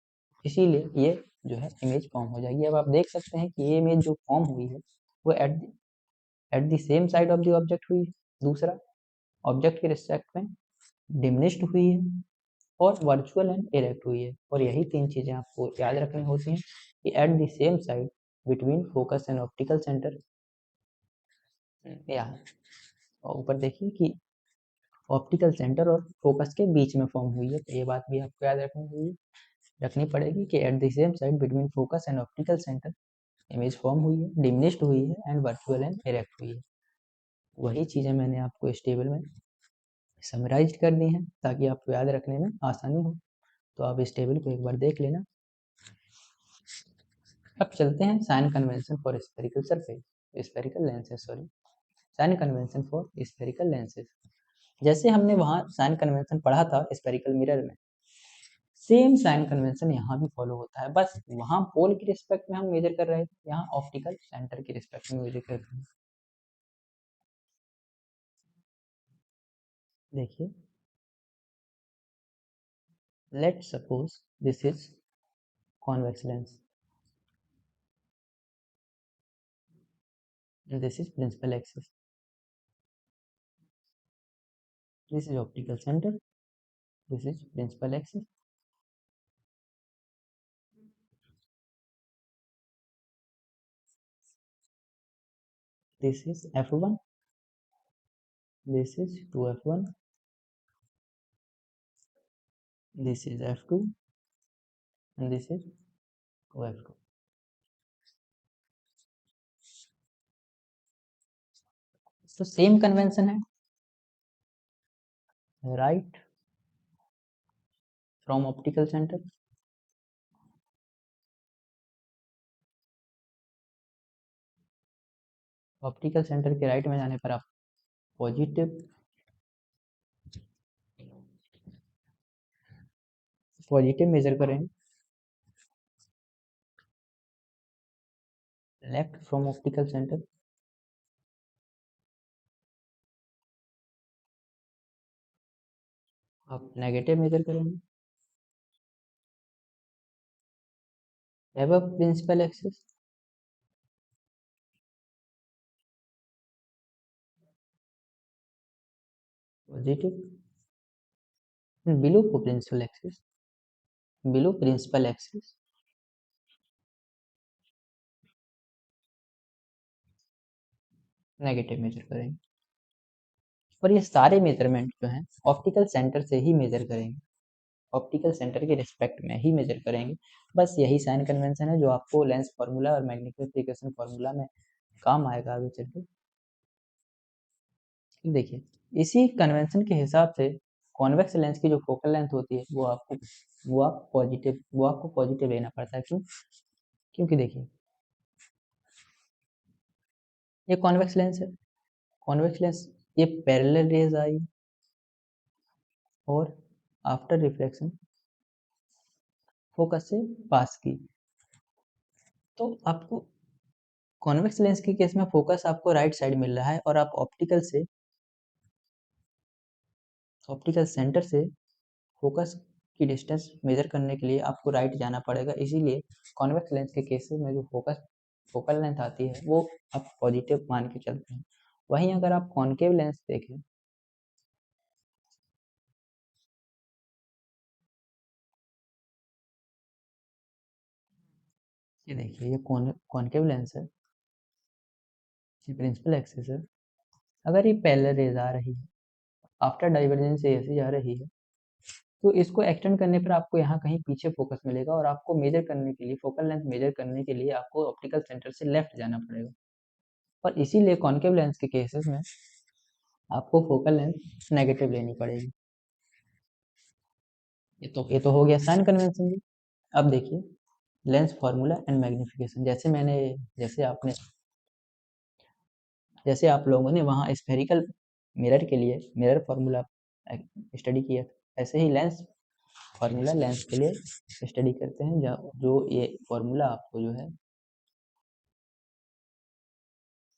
इसीलिए ये जो है इमेज फॉर्म हो जाएगी। अब आप देख सकते हैं कि ये इमेज जो फॉर्म हुई है वो eight the same side of the object हुई है। दूसरा, ऑब्जेक्ट के रिस्पेक्ट में डिमिनिश्ड हुई है और वर्चुअल एंड इरेक्ट हुई है। और यही तीन चीज़ें आपको याद रखनी होती हैं कि eight the same side between focus and optical centre, या ऊपर देखिए कि ऑप्टिकल सेंटर और फोकस के बीच में फॉर्म हुई है। तो ये बात भी आपको याद रखनी पड़ेगी कि eight the same side between focus and optical centre image form हुई है, डिमिनिश्ड हुई है एंड वर्चुअल एंड इरेक्ट हुई है। वही चीज़ें मैंने आपको इस टेबल में समराइज कर दी हैं ताकि आपको याद रखने में आसानी हो। तो आप इस टेबल को एक बार देख लेना। अब चलते हैं sign convention for spherical surface, spherical lenses, sorry, sign convention for spherical lenses. जैसे हमने वहाँ साइन कन्वेंशन पढ़ा था स्फेरिकल मिरर में, सेम साइन कन्वेंशन यहाँ भी फॉलो होता है। बस वहाँ पोल की रिस्पेक्ट में हम मेजर कर रहे थे, यहाँ ऑप्टिकल सेंटर की रिस्पेक्ट में मेजर कर रहे हैं। देखिए, let suppose this is convex lens, this is principal axis, this is optical center, this is principal axis, this is f1, this is 2f1, this is f2 and this is 2f2. तो same convention है, right from optical centre, optical centre के right में जाने पर आप positive positive measure करेंगे, left from optical centre आप negative measure करेंगे, above principal axis positive, below principal axis negative measure करेंगे। और ये सारे मेजरमेंट जो हैं ऑप्टिकल सेंटर से ही मेजर करेंगे, ऑप्टिकल सेंटर के रिस्पेक्ट में ही मेजर करेंगे। बस यही साइन कन्वेंशन है जो आपको लेंस फार्मूला और मैग्निफिकेशन फार्मूला में काम आएगा आगे चल के। देखिए, इसी कन्वेंशन के हिसाब से कॉन्वेक्स लेंस की जो फोकल लेंथ होती है वो आपको पॉजिटिव लेना पड़ता है। क्यों? क्योंकि देखिए, ये कॉन्वेक्स लेंस है, कॉन्वेक्स लेंस, ये पैरेलल रेज आई और आफ्टर रिफ्लेक्शन फोकस से पास की। तो आपको कॉन्वेक्स लेंस के केस में फोकस आपको राइट साइड मिल रहा है और आप ऑप्टिकल सेंटर से फोकस की डिस्टेंस मेजर करने के लिए आपको राइट जाना पड़ेगा। इसीलिए कॉन्वेक्स लेंस के केसेस में जो फोकल लेंथ आती है वो आप पॉजिटिव मान के चलते हैं। वहीं अगर आप कॉनकेव लेंस देखें, ये देखिए, ये कॉनकेव लेंस है, ये प्रिंसिपल एक्सिस है। अगर ये पैरेलल रेज आ रही है, आफ्टर डाइवर्जेंस से ऐसी जा रही है, तो इसको एक्सटेंड करने पर आपको यहाँ कहीं पीछे फोकस मिलेगा और आपको मेजर करने के लिए, फोकल लेंथ मेजर करने के लिए आपको ऑप्टिकल सेंटर से लेफ्ट जाना पड़ेगा। और इसीलिए कॉनकेव लेंस के केसेस में आपको फोकल लेंथ नेगेटिव लेनी पड़ेगी। ये तो हो गया साइन कन्वेंशन भी। अब देखिए लेंस फार्मूला एंड मैग्निफिकेशन। जैसे आप लोगों ने वहाँ स्फेरिकल मिरर के लिए मिरर फार्मूला स्टडी किया, ऐसे ही लेंस फार्मूला लेंस के लिए स्टडी करते हैं, जो ये फार्मूला आपको जो है,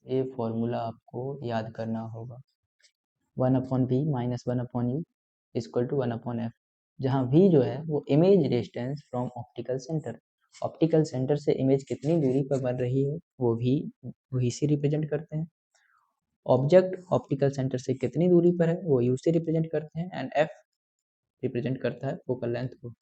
ये फार्मूला आपको याद करना होगा। 1/v minus 1/u equal to 1/f, जहाँ v जो है वो image distance from optical centre, optical centre से इमेज कितनी दूरी पर बन रही है वो से रिप्रेजेंट करते हैं। ऑब्जेक्ट ऑप्टिकल सेंटर से कितनी दूरी पर है वो u से रिप्रेजेंट करते हैं, एंड f रिप्रेजेंट करता है फोकल लेंथ को।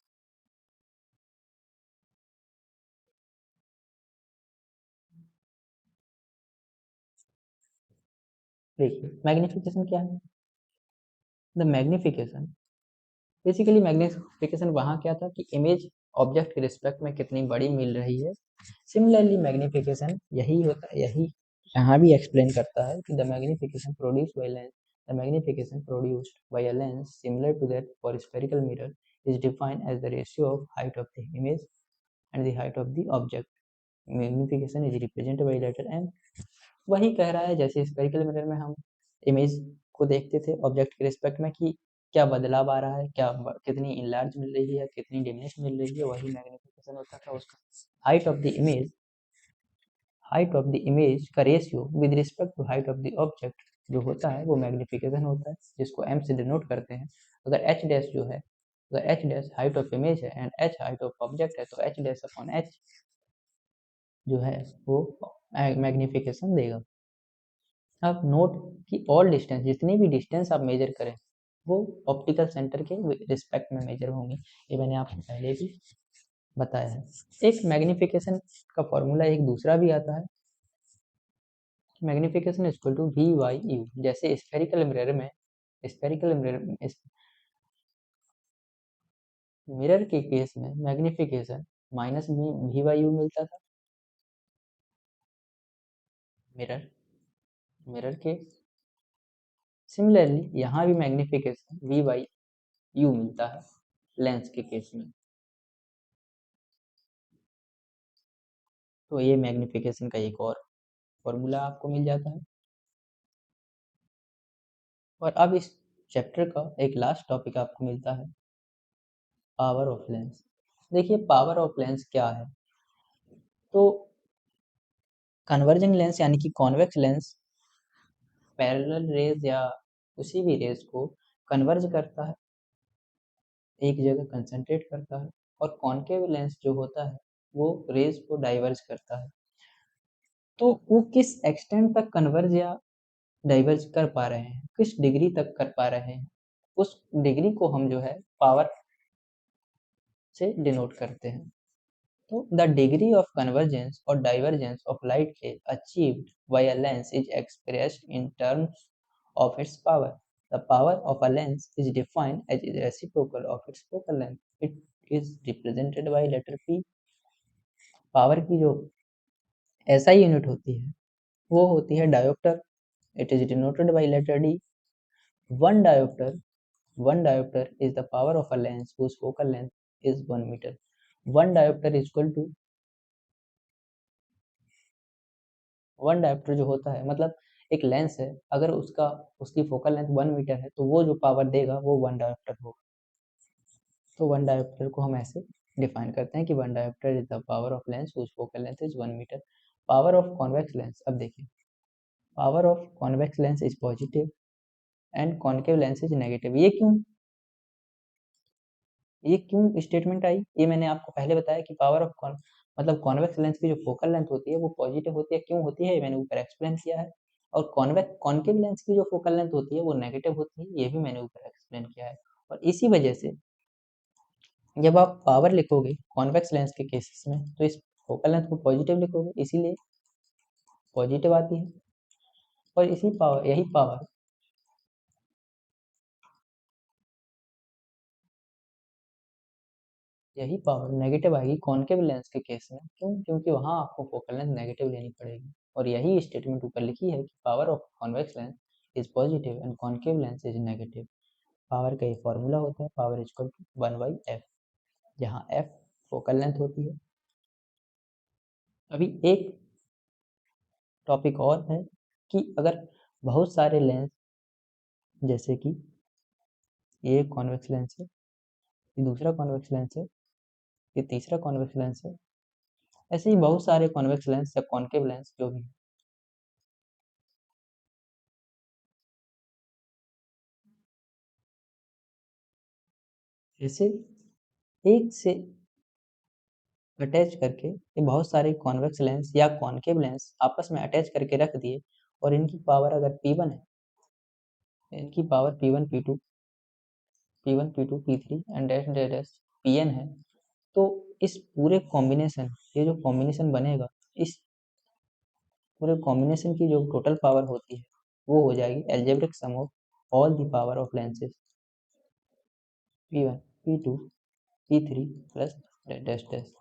देखिए मैग्निफिकेशन क्या है? द मैग्निफिकेशन, बेसिकली मैग्निफिकेशन वहाँ क्या था कि इमेज ऑब्जेक्ट के रिस्पेक्ट में कितनी बड़ी मिल रही है। सिमिलरली मैग्निफिकेशन यही यहाँ भी एक्सप्लेन करता है कि the magnification produced by lens, the magnification produced by a lens similar to that for spherical mirror is defined as the ratio of height of the image and the height of the object. Magnification is represented by letter m। वही कह रहा है जैसे spherical mirror में हम image को देखते थे ऑब्जेक्ट के रिस्पेक्ट में कि क्या बदलाव आ रहा है, कितनी इनलार्ज मिल रही है, कितनी डिमिनिश मिल रही है, वही मैग्निफिकेशन होता था उसका। Height of the image height of the image का ratio with respect to height of the object जो होता है वो मैग्निफिकेशन होता है, जिसको m से डिनोट करते हैं। अगर h डैश जो है, अगर h dash height of image है and h height of object है, तो h डैश अपॉन h जो है वो मैग्निफिकेशन देगा। अब नोट कि ऑल डिस्टेंस, जितनी भी डिस्टेंस आप मेजर करें वो ऑप्टिकल सेंटर के रिस्पेक्ट में मेजर होंगी। ये मैंने आपको पहले भी बताया है। एक मैग्निफिकेशन का फॉर्मूला एक दूसरा भी आता है, magnification equal to V by U. जैसे स्फेरिकल मिरर के केस में magnification minus V by U मिलता था। मिरर मिरर के सिमिलरली यहाँ भी मैग्निफिकेशन वी बाई यू मिलता है लेंस के केस में। तो ये मैग्निफिकेशन का एक और फॉर्मूला आपको मिल जाता है। और अब इस चैप्टर का एक लास्ट टॉपिक आपको मिलता है, पावर ऑफ लेंस। देखिए पावर ऑफ लेंस क्या है? तो कन्वर्जिंग लेंस यानी कि कॉन्वेक्स लेंस पैरेलल रेज या उसी भी रेज को कन्वर्ज करता है, एक जगह कंसंट्रेट करता है। और कॉनकेव लेंस जो होता है वो रेज को डाइवर्ज करता है। तो वो किस एक्सटेंट तक कन्वर्ज या डाइवर्ज कर पा रहे हैं, किस डिग्री तक कर पा रहे हैं, उस डिग्री को हम जो है पावर से डिनोट करते हैं। तो द डिग्री ऑफ कन्वर्जेंस और डाइवर्जेंस ऑफ लाइट रे achieved by a lens is expressed in terms of its power. The power of a lens is defined as the reciprocal of its focal length. It is represented by letter P. Power की जो SI unit होती है वो होती है dioptre. It is denoted by letter D. One diopter, one diopter is the power of a lens whose focal length is 1 meter. One diopter is equal to one dioptre जो होता है मतलब एक लेंस है, अगर उसकी फोकल लेंथ 1 मीटर है तो वो जो पावर देगा वो वन डायोप्टर होगा. तो वन डायोप्टर को हम ऐसे डिफाइन करते हैं कि one dioptre is the power of lens whose focal length is 1 metre. Power of convex lens, अब देखिए power of convex lens is positive and concave lens is negative. ये क्यों स्टेटमेंट आई, ये मैंने आपको पहले बताया कि पावर ऑफ मतलब कॉन्वेक्स लेंस की जो फोकल लेंथ होती है वो पॉजिटिव होती है. क्यों होती है मैंने ऊपर एक्सप्लेन किया है. और कॉन्केव लेंस की जो फोकल लेंथ होती है वो नेगेटिव होती है, ये भी मैंने ऊपर एक्सप्लेन किया है. और इसी वजह से जब आप पावर लिखोगे कॉन्वेक्स लेंस के केसेस में तो इस फोकल लेंथ को पॉजिटिव लिखोगे, इसीलिए पॉजिटिव आती है. और यही पावर नेगेटिव आएगी कॉन्केव लेंस के केस में. क्यों? क्योंकि वहां आपको फोकल लेंथ नेगेटिव लेनी पड़ेगी. और यही स्टेटमेंट ऊपर लिखी है कि power of convex lens is positive and concave lens is negative. Power का ये फॉर्मूला होता है, power is equal to 1/f, जहाँ f फोकल लेंथ होती है. अभी एक टॉपिक और है कि अगर बहुत सारे लेंस, जैसे कि ये कॉन्वेक्स लेंस है, ये दूसरा कॉन्वेक्स लेंस है, ये तीसरा कॉन्वेक्स लेंस है, ऐसे ही बहुत सारे कॉन्वेक्स लेंस या कॉन्केव लेंस जो भी, जैसे एक से अटैच करके ये बहुत सारे कॉन्वेक्स लेंस या कॉन्केव लेंस आपस में अटैच करके रख दिए और इनकी पावर अगर P1 है, इनकी power P1 P2 P3 and dash dash dash Pn है, तो इस पूरे कॉम्बिनेशन, ये जो कॉम्बिनेशन बनेगा, इस पूरे कॉम्बिनेशन की जो टोटल पावर होती है वो हो जाएगी algebraic sum of all the power of lenses P1 P2 P3 plus dash dash.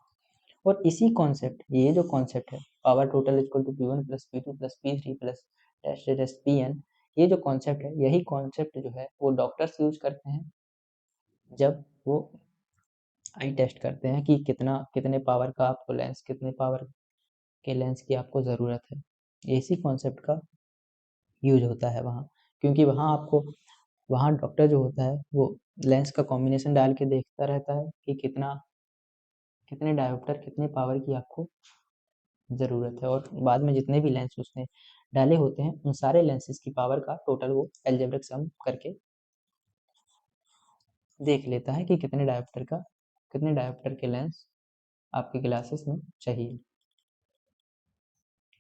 और इसी कॉन्सेप्ट, ये जो कॉन्सेप्ट है power total equal to P1 plus P2 plus P3 plus dash dash Pn, ये जो कॉन्सेप्ट है, यही कॉन्सेप्ट जो है वो डॉक्टर्स यूज करते हैं जब वो आई टेस्ट करते हैं कि कितने पावर का आपको लेंस, कितने पावर के लेंस की आपको ज़रूरत है. इसी कॉन्सेप्ट का यूज होता है वहाँ, क्योंकि वहाँ डॉक्टर जो होता है वो लेंस का कॉम्बिनेशन डाल के देखता रहता है कि कितने डायोप्टर कितने पावर की आपको ज़रूरत है. और बाद में जितने भी लेंस उसने डाले होते हैं उन सारे लेंसेज की पावर का टोटल वो एल्जेब्रिक सम करके देख लेता है कि कितने डायोप्टर के लेंस आपके ग्लासेस में चाहिए.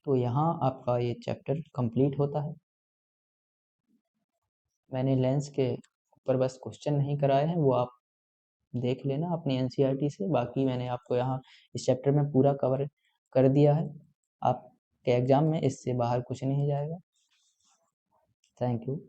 तो यहाँ आपका ये चैप्टर कंप्लीट होता है. मैंने लेंस के ऊपर बस क्वेश्चन नहीं कराए हैं, वो आप देख लेना अपनी एनसीईआरटी से. बाकी मैंने आपको यहाँ इस चैप्टर में पूरा कवर कर दिया है. आपके एग्ज़ाम में इससे बाहर कुछ नहीं जाएगा. Thank you.